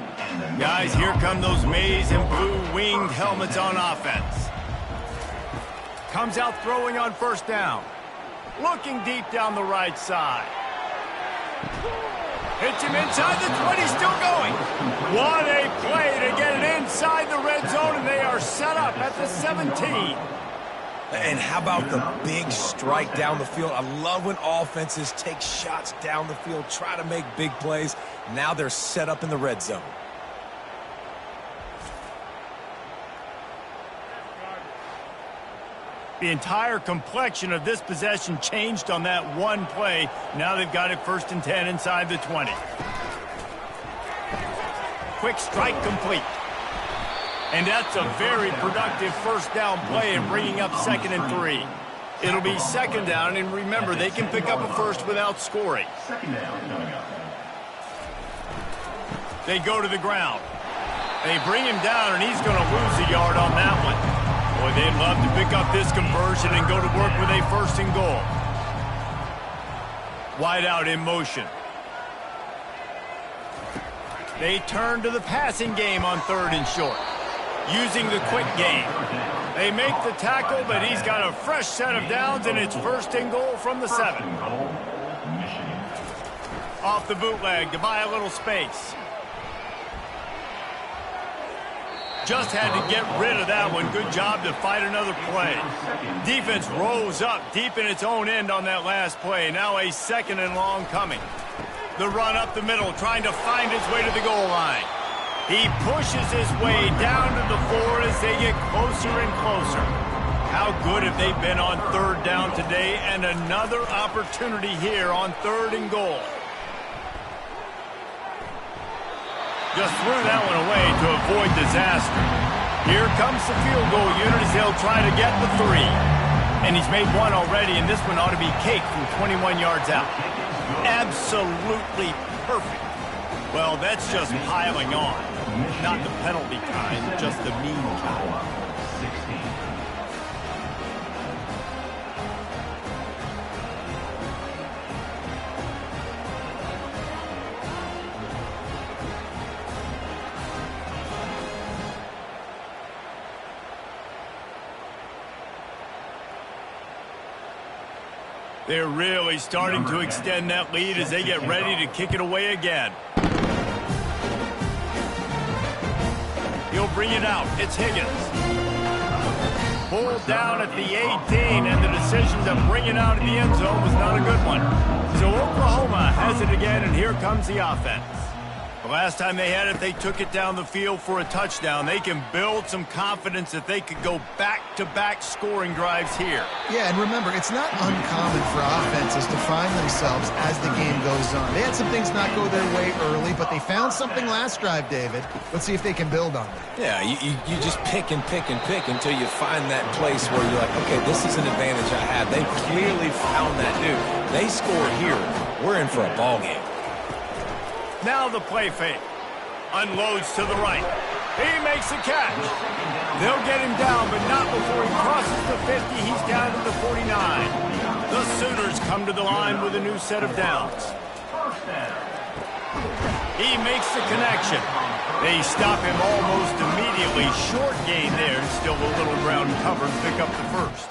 Guys, here come those maize and blue winged helmets on offense. Comes out throwing on 1st down. Looking deep down the right side. Hits him inside the 20, still going. What a play to get it inside the red zone, and they are set up at the 17. And how about the big strike down the field? I love when offenses take shots down the field, try to make big plays. Now they're set up in the red zone. The entire complexion of this possession changed on that one play. Now they've got it 1st and 10 inside the 20. Quick strike complete. And that's a very productive first down play and bringing up 2nd and 3. It'll be 2nd down, and remember, they can pick up a first without scoring. They go to the ground. They bring him down, and he's going to lose a yard on that one. Boy, they'd love to pick up this conversion and go to work with a 1st and goal. Wide out in motion. They turn to the passing game on 3rd and short. Using the quick game. They make the tackle, but he's got a fresh set of downs, and it's 1st and goal from the 7. Off the bootleg to buy a little space. Just had to get rid of that one. Good job to fight another play. Defense rose up deep in its own end on that last play. Now a 2nd and long coming. The run up the middle, trying to find his way to the goal line. He pushes his way down to the 4 as they get closer and closer. How good have they been on 3rd down today, and another opportunity here on 3rd and goal. Just threw that one away to avoid disaster. Here comes the field goal unit as they'll try to get the 3. And he's made one already, and this one ought to be cake from 21 yards out. Absolutely perfect. Well, that's just piling on. Not the penalty kind, just the mean kind. They're really starting to extend that lead as they get ready to kick it away again. He'll bring it out. It's Higgins. Pulled down at the 18, and the decision to bring it out in the end zone was not a good one. So Oklahoma has it again, and here comes the offense. The last time they had it, they took it down the field for a touchdown. They can build some confidence that they could go back-to-back scoring drives here. Yeah, and remember, it's not uncommon for offenses to find themselves as the game goes on. They had some things not go their way early, but they found something last drive, David. Let's see if they can build on that. Yeah, you just pick and pick and pick until you find that place where you're like, okay, this is an advantage I have. They clearly found that dude. They score here. We're in for a ball game. Now the play fake. Unloads to the right. He makes the catch. They'll get him down, but not before he crosses the 50. He's down to the 49. The Sooners come to the line with a new set of downs. He makes the connection. They stop him almost immediately. Short gain there, and still a little ground cover to pick up the first.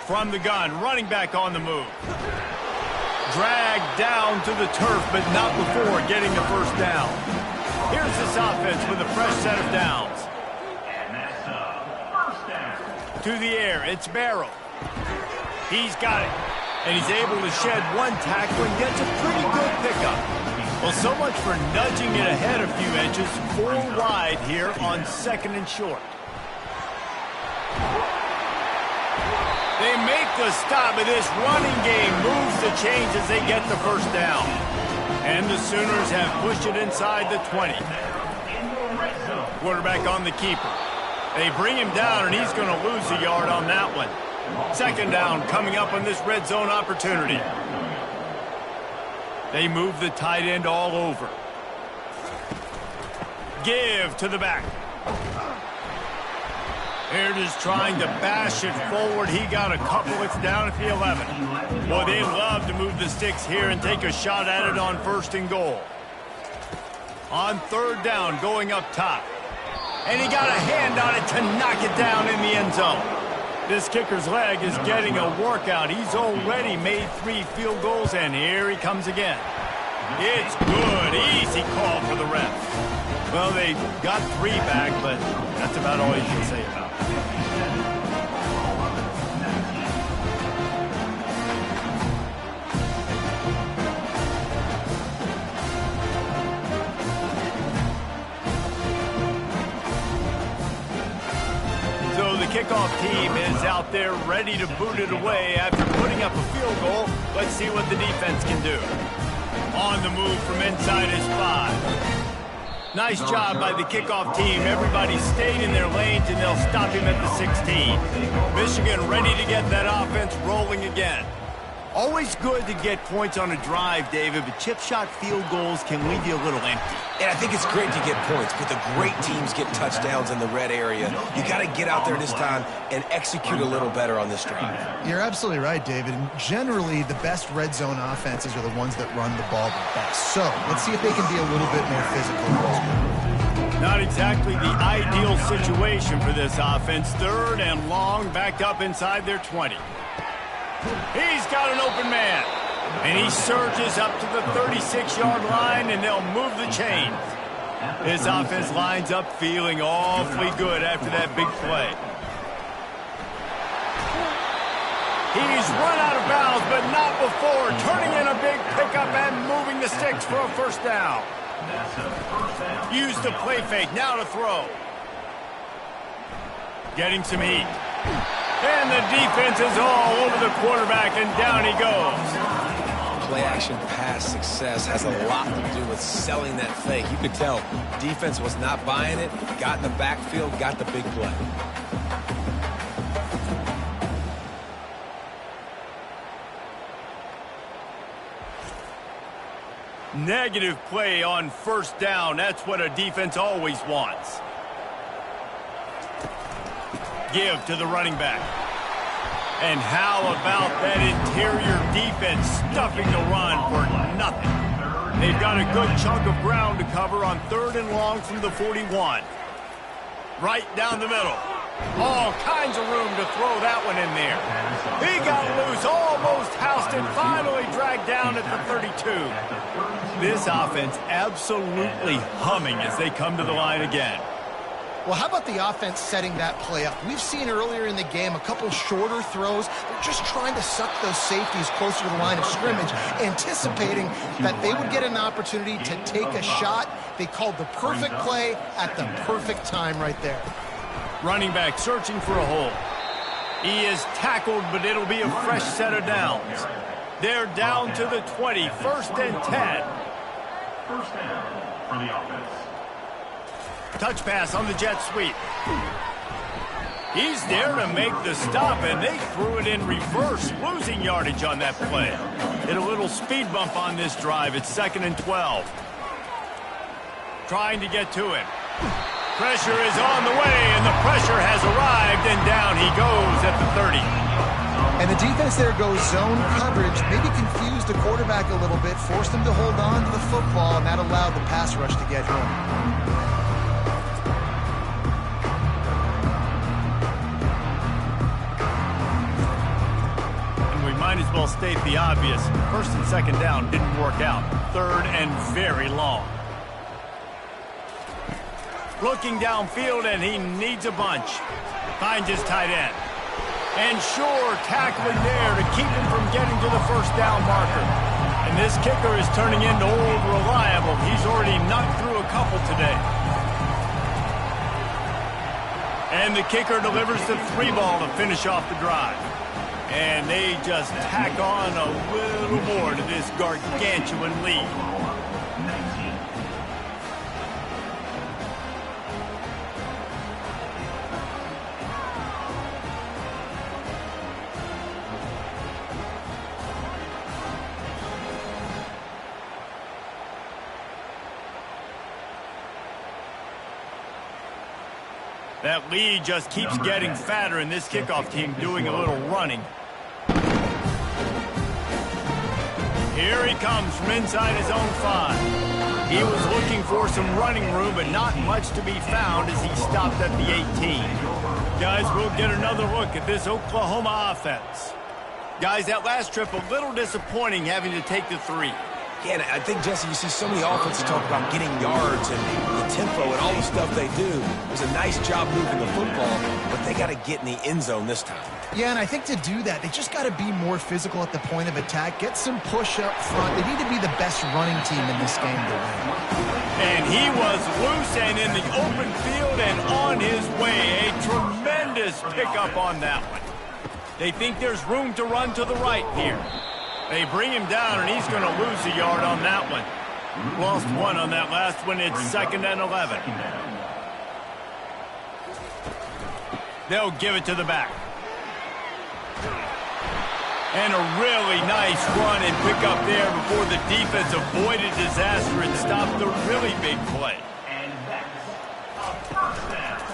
From the gun, running back on the move. Dragged down to the turf, but not before getting the first down. Here's this offense with a fresh set of downs. To the air, it's Barrow. He's got it. And he's able to shed one tackle and gets a pretty good pickup. Well, so much for nudging it ahead a few inches. 4 wide here on 2nd and short. They make the stop, but this running game moves the chains as they get the first down. And the Sooners have pushed it inside the 20. Quarterback on the keeper. They bring him down, and he's going to lose a yard on that one. 2nd down coming up on this red zone opportunity. They move the tight end all over. Give to the back. They're just trying to bash it forward. He got a couple. It's down at the 11. Boy, they love to move the sticks here and take a shot at it on 1st and goal. On 3rd down, going up top. And he got a hand on it to knock it down in the end zone. This kicker's leg is getting a workout. He's already made 3 field goals, and here he comes again. It's good. Easy call for the ref. Well, they got 3 back, but that's about all you can say about it. So the kickoff team is out there ready to boot it away after putting up a field goal. Let's see what the defense can do. On the move from inside his 5. Nice job by the kickoff team. Everybody stayed in their lanes, and they'll stop him at the 16. Michigan ready to get that offense rolling again. Always good to get points on a drive, David, but chip shot field goals can leave you a little empty. And I think it's great to get points, but the great teams get touchdowns in the red area. You got to get out there this time and execute a little better on this drive. You're absolutely right, David. And generally, the best red zone offenses are the ones that run the ball the best. So let's see if they can be a little bit more physical. Not exactly the ideal situation for this offense. 3rd and long, backed up inside their 20. He's got an open man. And he surges up to the 36-yard line, and they'll move the chains. This offense lines up feeling awfully good after that big play. He's run out of bounds, but not before. Turning in a big pickup and moving the sticks for a 1st down. Use the play fake, now to throw. Getting some heat. And the defense is all over the quarterback, and down he goes. Play-action pass success has a lot to do with selling that fake. You could tell defense was not buying it, got in the backfield, got the big play. Negative play on 1st down. That's what a defense always wants. Give to the running back. And how about that interior defense stuffing the run for nothing? They've got a good chunk of ground to cover on 3rd and long from the 41. Right down the middle. All kinds of room to throw that one in there. He got loose, almost housed, and finally dragged down at the 32. This offense absolutely humming as they come to the line again. Well, how about the offense setting that play up? We've seen earlier in the game a couple shorter throws. They're just trying to suck those safeties closer to the line of scrimmage, anticipating that they would get an opportunity to take a shot. They called the perfect play at the perfect time right there. Running back searching for a hole. He is tackled, but it'll be a fresh set of downs. They're down to the 20, 1st and 10. 1st down for the offense. Touch pass on the jet sweep. He's there to make the stop, and they threw it in reverse, losing yardage on that play. Hit a little speed bump on this drive. It's 2nd and 12. Trying to get to him. Pressure is on the way, and the pressure has arrived, and down he goes at the 30. And the defense there goes zone coverage, maybe confused the quarterback a little bit, forced him to hold on to the football, and that allowed the pass rush to get home. Might as well state the obvious. 1st and 2nd down didn't work out. 3rd and very long. Looking downfield, and he needs a bunch. Finds his tight end. And sure, tackling there to keep him from getting to the 1st down marker. And this kicker is turning into old reliable. He's already knocked through a couple today. And the kicker delivers the 3 ball to finish off the drive. And they just tack on a little more to this gargantuan lead. That lead just keeps getting fatter, and this kickoff team doing a little running. Here he comes from inside his own 5. He was looking for some running room, but not much to be found as he stopped at the 18. Guys, we'll get another look at this Oklahoma offense. Guys, that last trip, a little disappointing having to take the 3. Yeah, and I think, Jesse, you see so many offenses talk about getting yards and the tempo and all the stuff they do. It was a nice job moving the football, but they got to get in the end zone this time. Yeah, and I think to do that, they just got to be more physical at the point of attack, get some push up front. They need to be the best running team in this game to win. And he was loose and in the open field and on his way. A tremendous pickup on that one. They think there's room to run to the right here. They bring him down, and he's going to lose a yard on that one. Lost 1 on that last one. It's 2nd and 11. They'll give it to the back. And a really nice run and pick up there before the defense avoided disaster and stopped the really big play.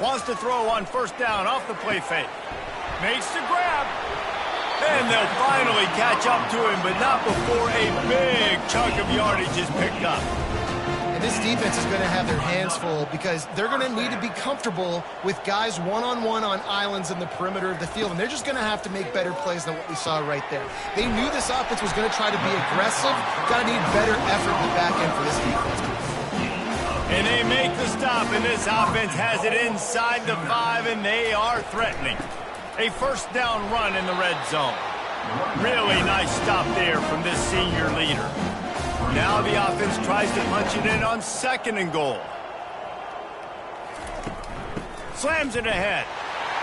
Wants to throw on 1st down off the play fake. Makes the grab. And they'll finally catch up to him, but not before a big chunk of yardage is picked up. And this defense is going to have their hands full because they're going to need to be comfortable with guys one-on-one on islands in the perimeter of the field, and they're just going to have to make better plays than what we saw right there. They knew this offense was going to try to be aggressive. Got to need better effort in the back end for this defense. And they make the stop, and this offense has it inside the 5, and they are threatening. A 1st down run in the red zone. Really nice stop there from this senior leader. Now the offense tries to punch it in on 2nd and goal. Slams it ahead.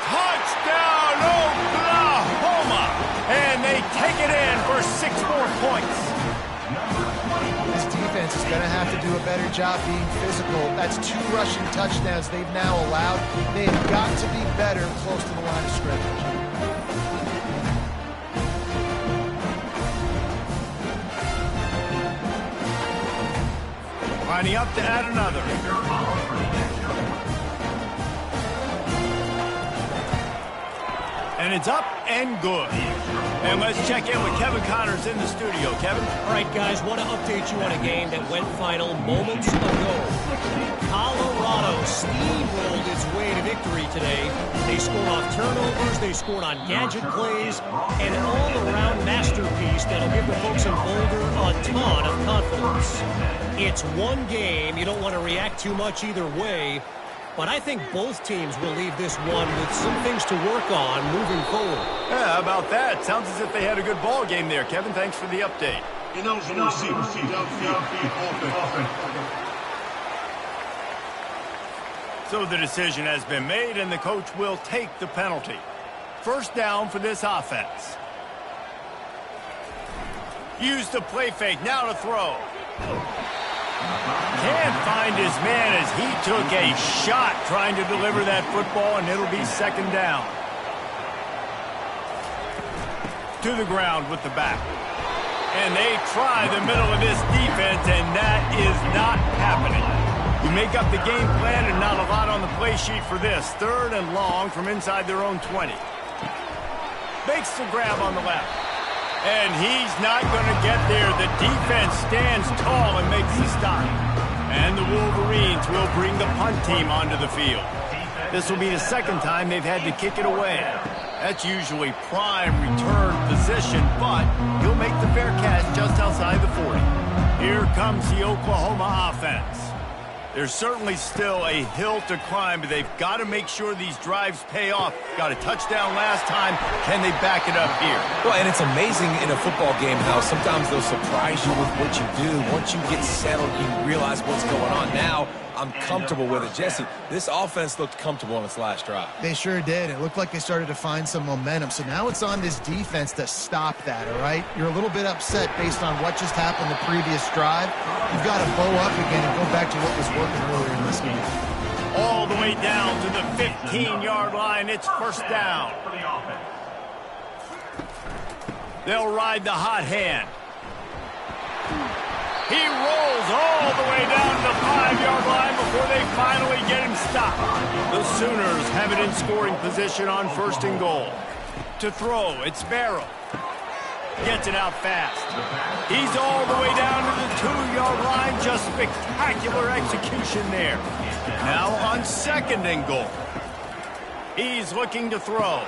Touchdown, Oklahoma! And they take it in for 6 more points. This defense is going to have to do a better job being physical. That's 2 rushing touchdowns they've now allowed. They've got to be better close to the line of scrimmage. Lining up to add another. And it's up and good. And let's check in with Kevin Connors in the studio. Kevin? All right, guys, want to update you on a game that went final moments ago. Colorado steamrolled its way to victory today. They scored off turnovers, they scored on gadget plays, and an all-around masterpiece that'll give the folks in Boulder a ton of confidence. It's one game. You don't want to react too much either way. But I think both teams will leave this one with some things to work on moving forward. Yeah, how about that? Sounds as if they had a good ball game there. Kevin, thanks for the update. So the decision has been made, and the coach will take the penalty. 1st down for this offense. Use the play fake, now to throw. Can't find his man as he took a shot trying to deliver that football, and it'll be 2nd down. To the ground with the back. And they try the middle of this defense, and that is not happening. You make up the game plan and not a lot on the play sheet for this. 3rd and long from inside their own 20. Makes the grab on the left. And he's not going to get there. The defense stands tall and makes the stop. And the Wolverines will bring the punt team onto the field. This will be the 2nd time they've had to kick it away. That's usually prime return position, but he'll make the fair catch just outside the 40. Here comes the Oklahoma offense. There's certainly still a hill to climb, but they've got to make sure these drives pay off. Got a touchdown last time. Can they back it up here? Well, and it's amazing in a football game how sometimes they'll surprise you with what you do. Once you get settled, you realize what's going on. Now, I'm comfortable with it. Jesse, this offense looked comfortable on its last drive. They sure did. It looked like they started to find some momentum. So now it's on this defense to stop that, all right? You're a little bit upset based on what just happened the previous drive. You've got to bow up again and go back to what was working earlier in this game. All the way down to the 15-yard line. It's 1st down. They'll ride the hot hand. He rolls all the way down to the 5-yard line before they finally get him stopped. The Sooners have it in scoring position on 1st and goal. To throw, it's Barrow. Gets it out fast. He's all the way down to the 2-yard line. Just spectacular execution there. Now on 2nd and goal. He's looking to throw.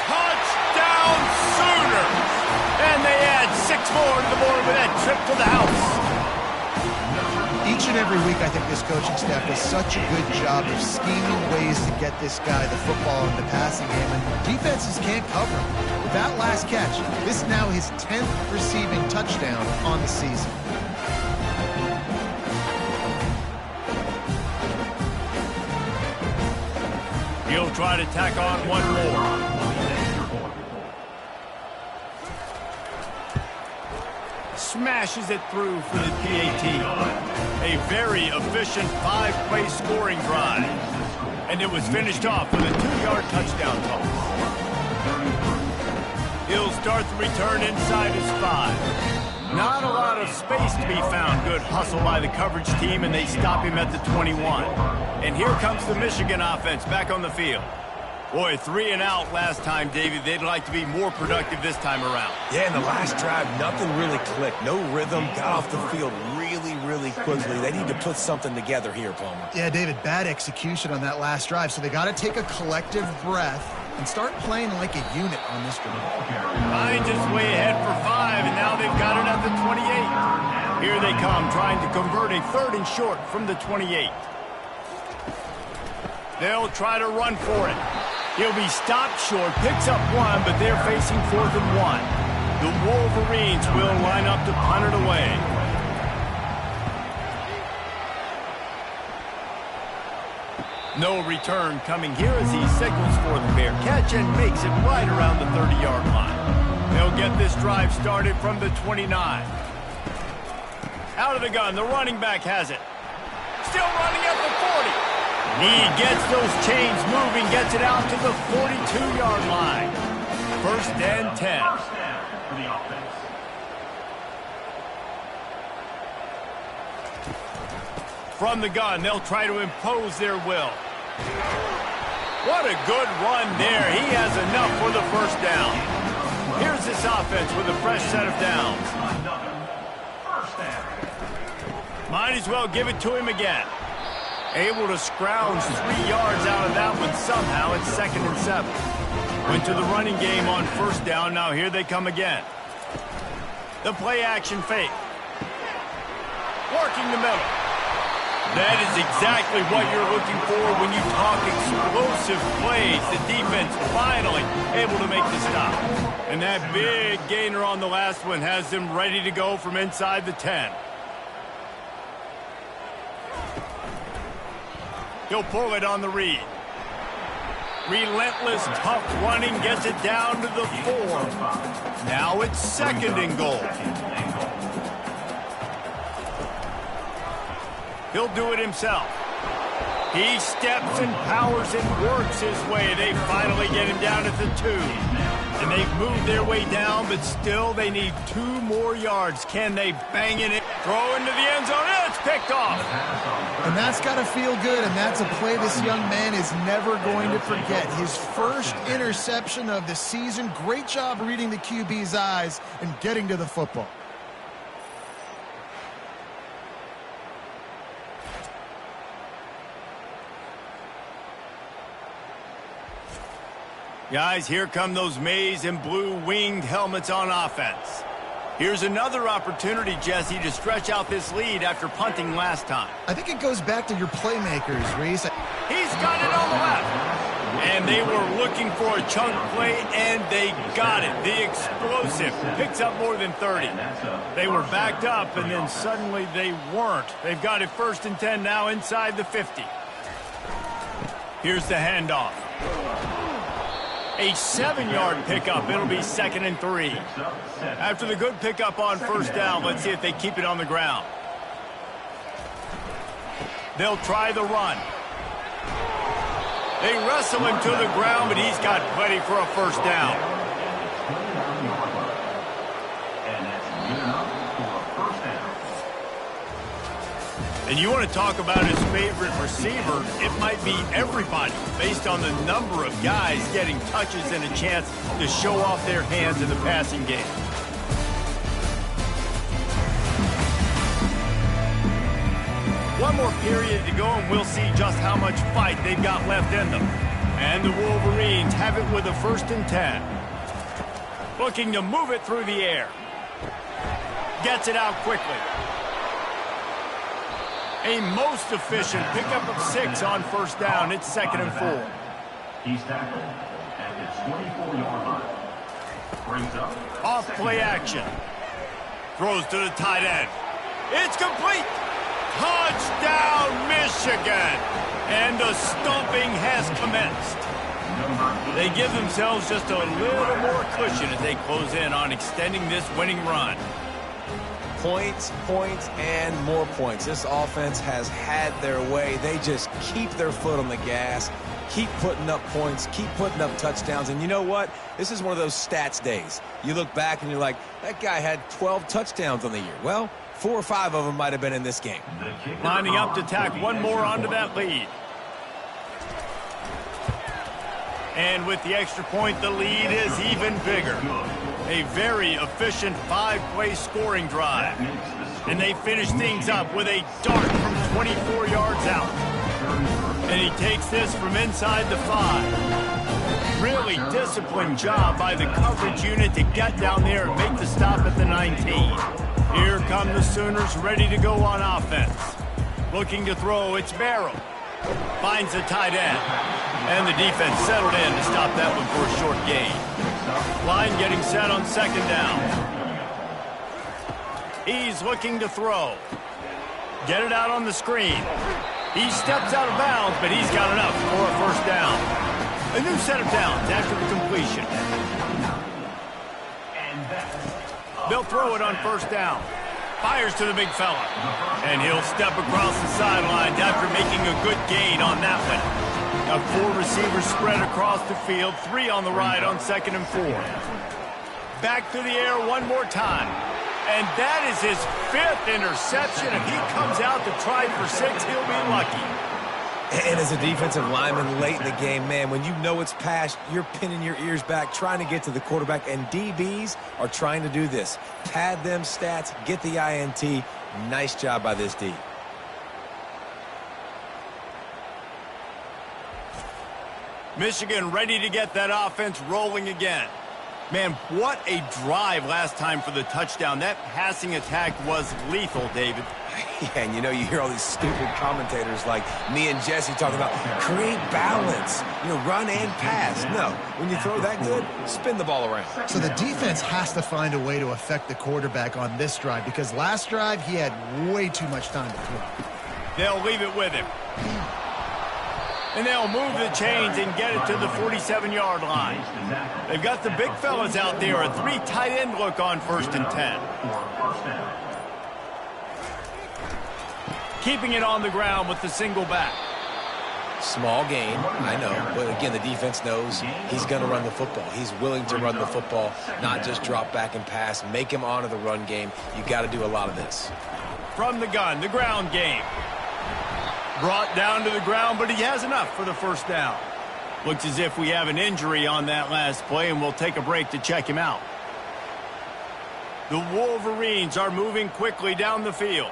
Touchdown Sooners! And they add 6 more to the board with that trip to the house. Each and every week, I think this coaching staff does such a good job of scheming ways to get this guy the football in the passing game, and defenses can't cover him. With that last catch, this is now his 10th receiving touchdown on the season. He'll try to tack on one more. Smashes it through for the PAT. A very efficient 5-play scoring drive. And it was finished off with a 2-yard touchdown toss. He'll start the return inside his 5. Not a lot of space to be found. Good hustle by the coverage team, and they stop him at the 21. And here comes the Michigan offense back on the field. Boy, 3 and out last time, David. They'd like to be more productive this time around. Yeah, in the last drive, nothing really clicked. No rhythm. Got off the field really quickly. They need to put something together here, Palmer. Yeah, David, bad execution on that last drive, so they got to take a collective breath and start playing like a unit on this drive. Lions just way ahead for 5, and now they've got it at the 28. Here they come, trying to convert a 3rd and short from the 28. They'll try to run for it. He'll be stopped short, picks up 1, but they're facing 4th and 1. The Wolverines will line up to punt it away. No return coming here as he signals for the fair catch and makes it right around the 30-yard line. They'll get this drive started from the 29. Out of the gun, the running back has it. Still running at the 40. He gets those chains moving, gets it out to the 42-yard line. 1st and 10. First down for the offense. From the gun, they'll try to impose their will. What a good run there. He has enough for the 1st down. Here's this offense with a fresh set of downs. First down. Might as well give it to him again. Able to scrounge 3 yards out of that one somehow. It's 2nd and 7. Went to the running game on 1st down. Now here they come again. The play action fake. Working the middle. That is exactly what you're looking for when you talk explosive plays. The defense finally able to make the stop. And that big gainer on the last one has them ready to go from inside the 10. He'll pull it on the read. Relentless, tough running gets it down to the 4. Now it's 2nd and goal. He'll do it himself. He steps and powers and works his way. They finally get him down at the 2. And they've moved their way down, but still they need 2 more yards. Can they bang it in? Throw into the end zone. It's picked off. And that's got to feel good, and that's a play this young man is never going to forget. His first interception of the season. Great job reading the QB's eyes and getting to the football. Guys, here come those maize and blue winged helmets on offense. Here's another opportunity, Jesse, to stretch out this lead after punting last time. I think it goes back to your playmakers, Reese. He's got it on the left. And they were looking for a chunk play, and they got it. The explosive picks up more than 30. They were backed up, and then suddenly they weren't. They've got it 1st and 10 now inside the 50. Here's the handoff. A 7-yard pickup. It'll be 2nd and 3. After the good pickup on 1st down, let's see if they keep it on the ground. They'll try the run. They wrestle him to the ground, but he's got plenty for a 1st down. And that's good enough for a 1st down. And you want to talk about his favorite receiver, it might be everybody, based on the number of guys getting touches and a chance to show off their hands in the passing game. One more period to go, and we'll see just how much fight they've got left in them. And the Wolverines have it with a 1st and 10. Looking to move it through the air. Gets it out quickly. A most efficient pickup of 6 on 1st down. It's 2nd and 4. He's tackled at his 24-yard line. Brings up. Off play action. Throws to the tight end. It's complete. Touchdown, Michigan. And the stomping has commenced. They give themselves just a little more cushion as they close in on extending this winning run. Points, points, and more points. This offense has had their way. They just keep their foot on the gas, keep putting up points, keep putting up touchdowns. And you know what? This is one of those stats days. You look back and you're like, that guy had 12 touchdowns on the year. Well, 4 or 5 of them might have been in this game. Lining up to tack one more onto that lead. And with the extra point, the lead is even bigger. A very efficient 5-play scoring drive. And they finish things up with a dart from 24 yards out. And he takes this from inside the 5. Really disciplined job by the coverage unit to get down there and make the stop at the 19. Here come the Sooners ready to go on offense. Looking to throw, it's Barrow. Finds the tight end. And the defense settled in to stop that one for a short gain. Line getting set on 2nd down. He's looking to throw. Get it out on the screen. He steps out of bounds, but he's got enough for a 1st down. A new set of downs after the completion. They'll throw it on 1st down. Fires to the big fella. And he'll step across the sidelines after making a good gain on that one. Now 4 receivers spread across the field, 3 on the right on 2nd and 4. Back to the air one more time. And that is his 5th interception. If he comes out to try for 6, he'll be lucky. And as a defensive lineman late in the game, man, when you know it's past, you're pinning your ears back, trying to get to the quarterback. And DBs are trying to do this. Pad them stats, get the INT. Nice job by this D. Michigan ready to get that offense rolling again. Man, what a drive last time for the touchdown. That passing attack was lethal, David. Yeah, and you know, you hear all these stupid commentators like me and Jesse talking about create balance, you know, run and pass. No, when you throw that good, spin the ball around. So the defense has to find a way to affect the quarterback on this drive because last drive he had way too much time to throw. They'll leave it with him. And they'll move the chains and get it to the 47-yard line. They've got the big fellas out there, a 3 tight end look on 1st and 10. Keeping it on the ground with the single back. Small gain, I know, but again, the defense knows he's going to run the football. He's willing to run the football, not just drop back and pass, make him honor the run game. You got to do a lot of this. From the gun, the ground game. Brought down to the ground, but he has enough for the 1st down. Looks as if we have an injury on that last play, and we'll take a break to check him out. The Wolverines are moving quickly down the field.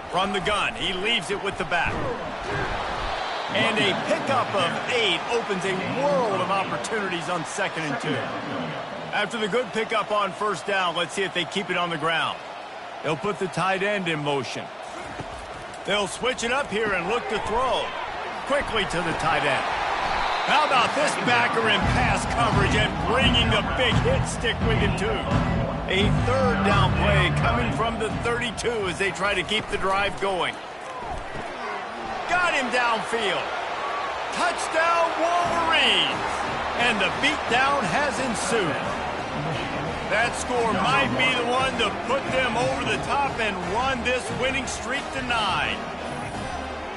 From the gun, he leaves it with the back. And a pickup of 8 opens a world of opportunities on 2nd and 2. After the good pickup on 1st down, let's see if they keep it on the ground. They'll put the tight end in motion. They'll switch it up here and look to throw. Quickly to the tight end. How about this backer in pass coverage and bringing the big hit stick with him too. A 3rd down play coming from the 32 as they try to keep the drive going. Got him downfield. Touchdown Wolverines. And the beatdown has ensued. That score might be the one to put them over the top and run this winning streak to 9.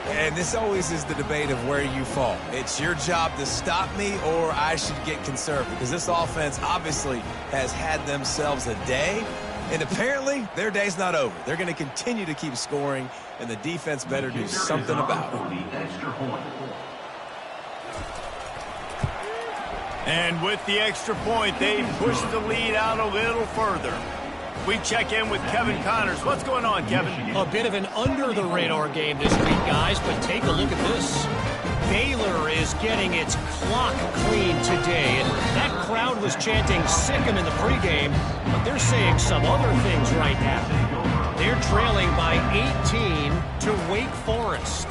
And this always is the debate of where you fall. It's your job to stop me or I should get conservative because this offense obviously has had themselves a day. And apparently their day's not over. They're going to continue to keep scoring and the defense better do something about it. And with the extra point, they push the lead out a little further. We check in with Kevin Connors. What's going on, Kevin? A bit of an under-the-radar game this week, guys, but take a look at this. Baylor is getting its clock clean today, and that crowd was chanting "sick 'em" in the pregame, but they're saying some other things right now. They're trailing by 18 to Wake Forest.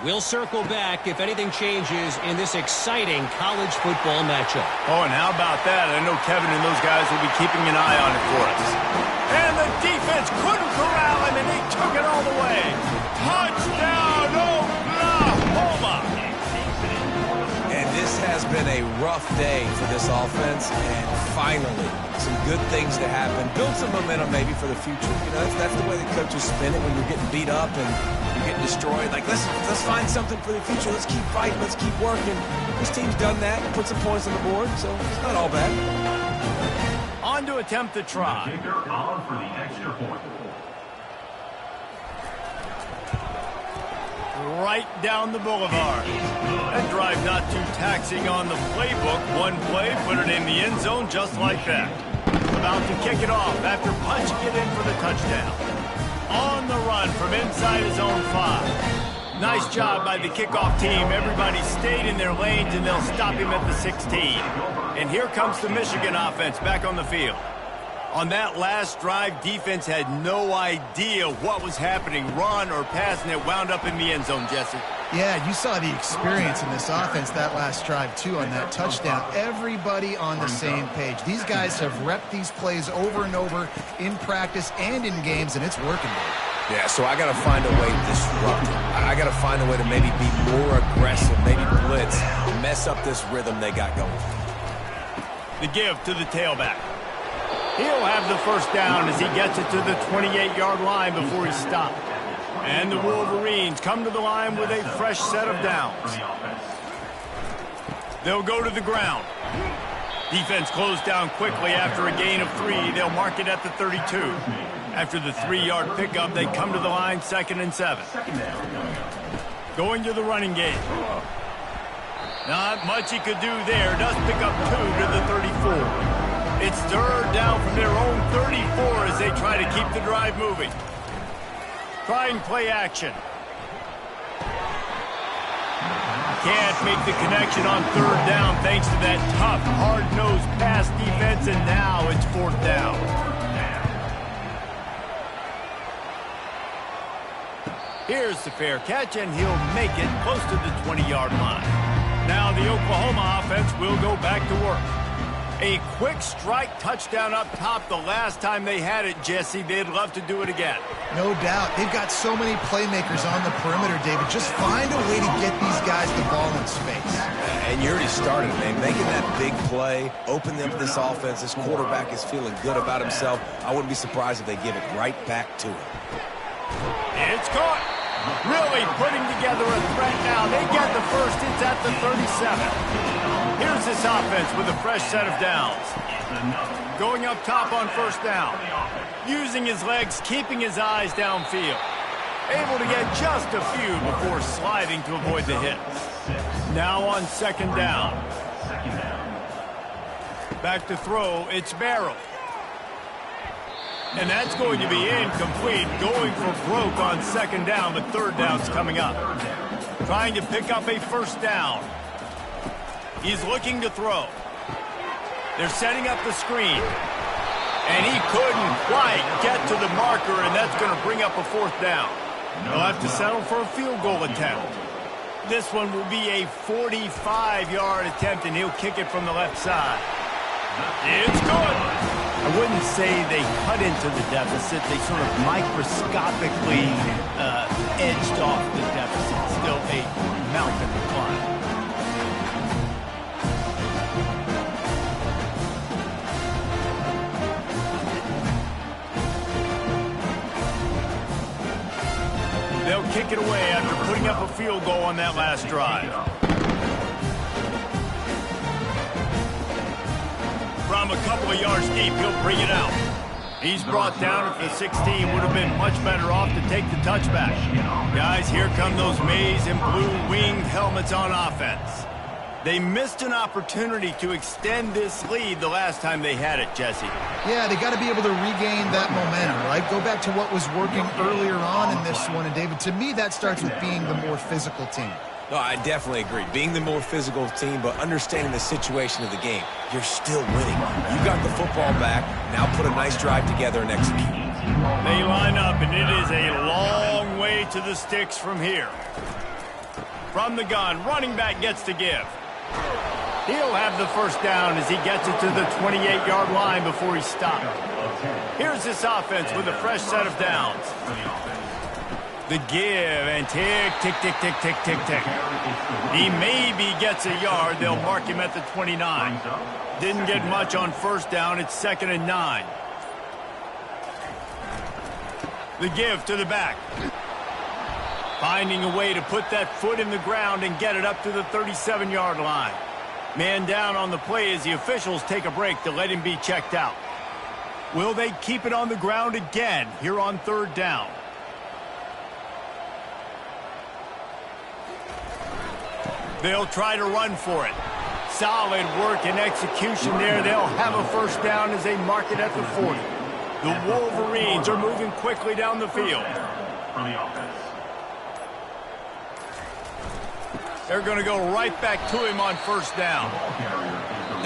We'll circle back if anything changes in this exciting college football matchup. Oh, and how about that? I know Kevin and those guys will be keeping an eye on it for us. And the defense couldn't corral him, and they took it all the way. Touchdown, Oklahoma! And this has been a rough day for this offense, and finally, some good things to happen. Build some momentum maybe for the future. You know, that's the way the coaches spin it when you're getting beat up and you're getting destroyed. Like, let's find something for the future. Let's keep fighting. Let's keep working. This team's done that, put some points on the board, so it's not all bad. On to attempt the try. Kicker on for the extra point. Right down the boulevard. That drive not too taxing on the playbook. One play, put it in the end zone just like that. About to kick it off after punching it in for the touchdown. On the run from inside his own 5. Nice job by the kickoff team. Everybody stayed in their lanes, and they'll stop him at the 16. And here comes the Michigan offense back on the field. On that last drive, defense had no idea what was happening, run or pass, and it wound up in the end zone, Jesse. Yeah, you saw the experience in this offense that last drive, too, on that touchdown. Everybody on the same page. These guys have repped these plays over and over in practice and in games, and it's working. Yeah, so I got to find a way to disrupt it. I got to find a way to maybe be more aggressive, maybe blitz, mess up this rhythm they got going. The give to the tailback. He'll have the first down as he gets it to the 28-yard line before he stopped. And the Wolverines come to the line with a fresh set of downs. They'll go to the ground. Defense closed down quickly after a gain of 3. They'll mark it at the 32. After the 3-yard pickup, they come to the line 2nd and 7. Going to the running game. Not much he could do there. Does pick up 2 to the 34. It's 3rd down from their own 34 as they try to keep the drive moving. Trying play action. Can't make the connection on 3rd down thanks to that tough, hard-nosed pass defense, and now it's 4th down. Here's the fair catch, and he'll make it close to the 20-yard line. Now the Oklahoma offense will go back to work. A quick strike touchdown up top the last time they had it, Jesse. They'd love to do it again. No doubt. They've got so many playmakers on the perimeter, David. Just find a way to get these guys the ball in space. And you already started, man. Making that big play, open up this offense. This quarterback is feeling good about himself. I wouldn't be surprised if they give it right back to him. It's caught. Really putting together a threat now. They get the first. It's at the 37. Here's this offense with a fresh set of downs. Going up top on 1st down. Using his legs, keeping his eyes downfield. Able to get just a few before sliding to avoid the hit. Now on 2nd down. Back to throw, it's Merrill. And that's going to be incomplete. Going for broke on 2nd down, but 3rd down's coming up. Trying to pick up a 1st down. He's looking to throw. They're setting up the screen. And he couldn't quite get to the marker, and that's going to bring up a 4th down. They'll have to settle for a field goal attempt. This one will be a 45-yard attempt, and he'll kick it from the left side. It's good. I wouldn't say they cut into the deficit. They sort of microscopically edged off the deficit. Still a mountain to climb. They'll kick it away after putting up a field goal on that last drive. From a couple of yards deep, he'll bring it out. He's brought down at the 16. Would have been much better off to take the touchback. Guys, here come those maize and blue winged helmets on offense. They missed an opportunity to extend this lead the last time they had it, Jesse. Yeah, they got to be able to regain that momentum, right? Go back to what was working earlier on in this one. And, David, to me, that starts with being the more physical team. No, I definitely agree. Being the more physical team, but understanding the situation of the game. You're still winning. You got the football back. Now put a nice drive together and execute. They line up, and it is a long way to the sticks from here. From the gun, running back gets to give. He'll have the first down as he gets it to the 28-yard line before he stopped. Here's this offense with a fresh set of downs. The give, and tick, tick, tick, tick, tick, tick, tick. He maybe gets a yard. They'll mark him at the 29. Didn't get much on first down. It's 2nd and 9. The give to the back. Finding a way to put that foot in the ground and get it up to the 37-yard line. Man down on the play as the officials take a break to let him be checked out. Will they keep it on the ground again here on 3rd down? They'll try to run for it. Solid work and execution there. They'll have a first down as they mark it at the 40. The Wolverines are moving quickly down the field. They're going to go right back to him on first down.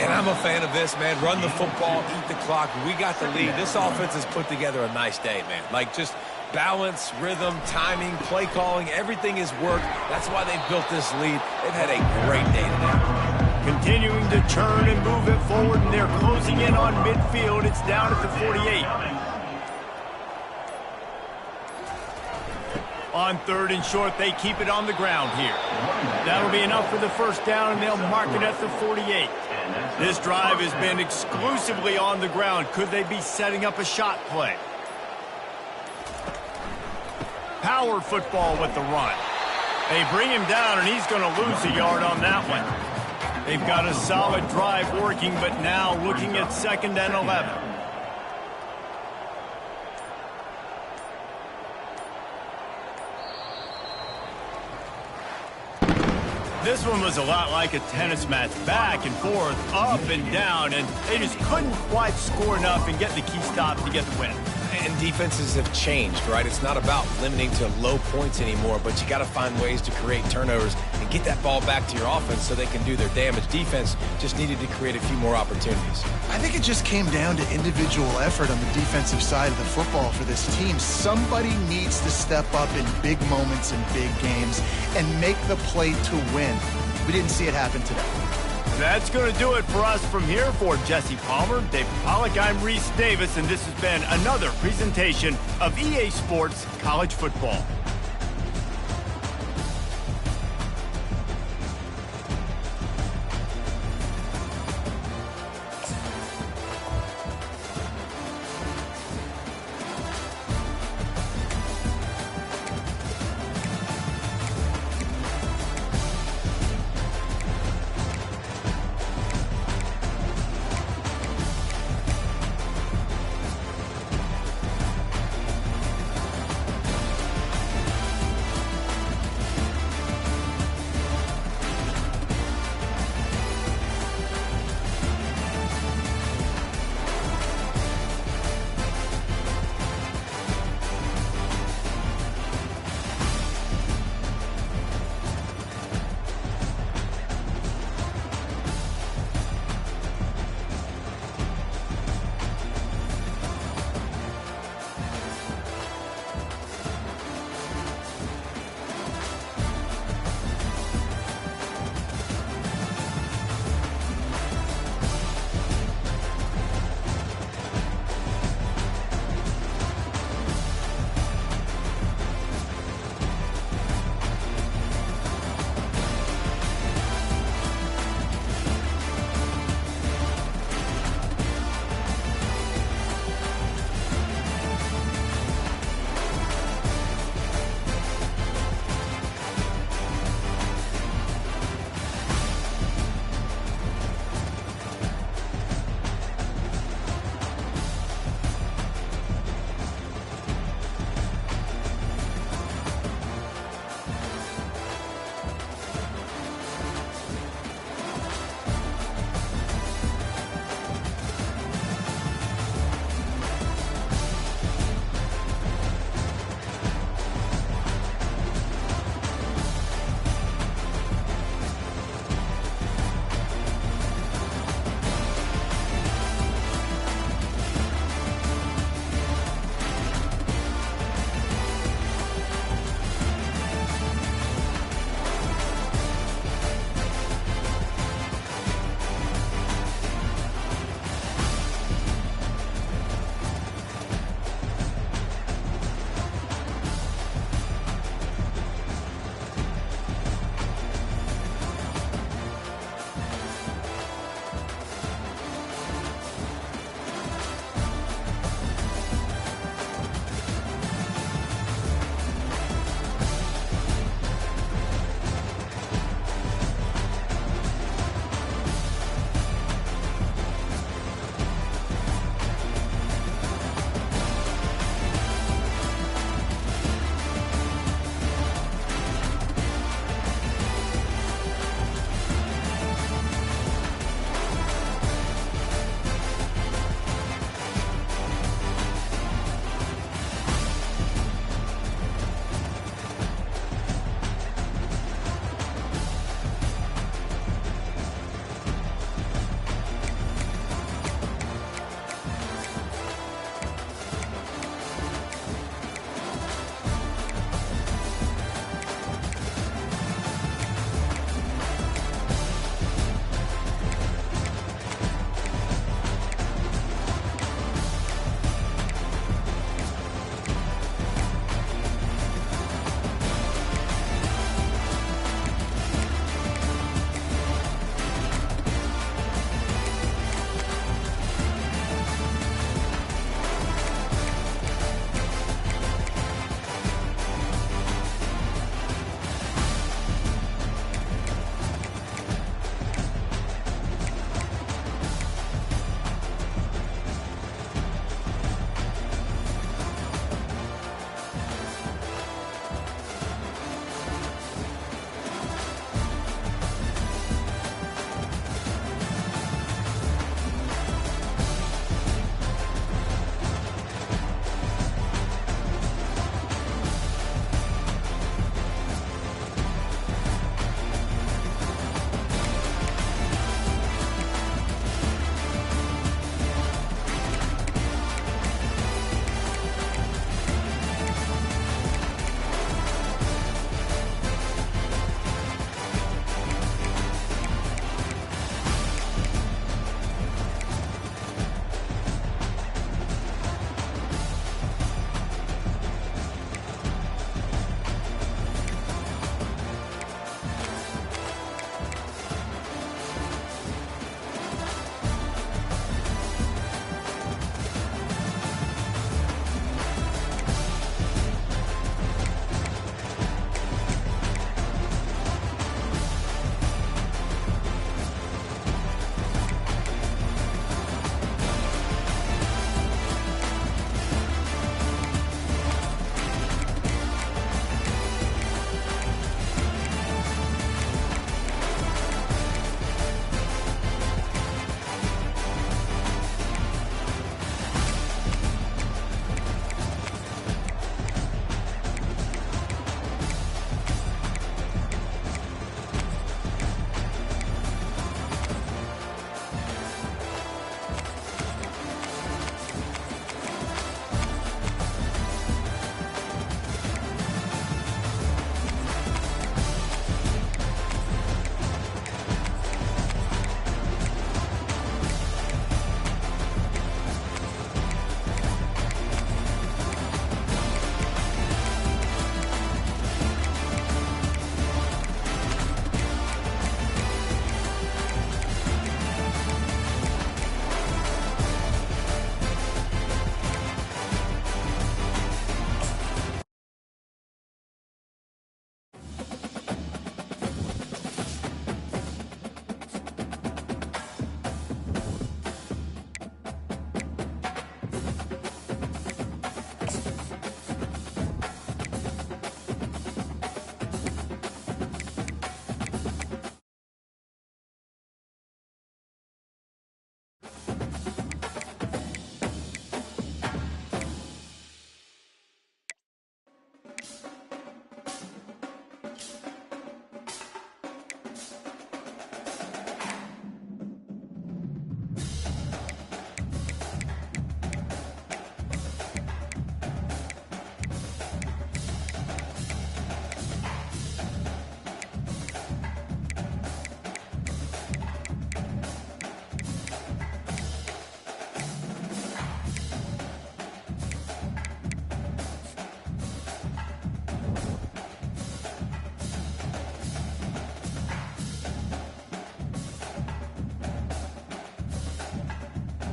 And I'm a fan of this, man. Run the football, eat the clock. We got the lead. This offense has put together a nice day, man. Like, just balance, rhythm, timing, play calling, everything has worked. That's why they've built this lead. They've had a great day today. Continuing to turn and move it forward, and they're closing in on midfield. It's down at the 48. On 3rd and short, they keep it on the ground here. That'll be enough for the first down, and they'll mark it at the 48. This drive has been exclusively on the ground. Could they be setting up a shot play? Power football with the run. They bring him down, and he's going to lose a yard on that one. They've got a solid drive working, but now looking at 2nd and 11. This one was a lot like a tennis match, back and forth, up and down, and they just couldn't quite score enough and get the key stop to get the win. And defenses have changed, right? It's not about limiting to low points anymore, but you got to find ways to create turnovers and get that ball back to your offense so they can do their damage. Defense just needed to create a few more opportunities. I think it just came down to individual effort on the defensive side of the football for this team. Somebody needs to step up in big moments in big games and make the play to win. We didn't see it happen today. That's going to do it for us from here. For Jesse Palmer, David Pollack, I'm Reese Davis, and this has been another presentation of EA Sports College Football.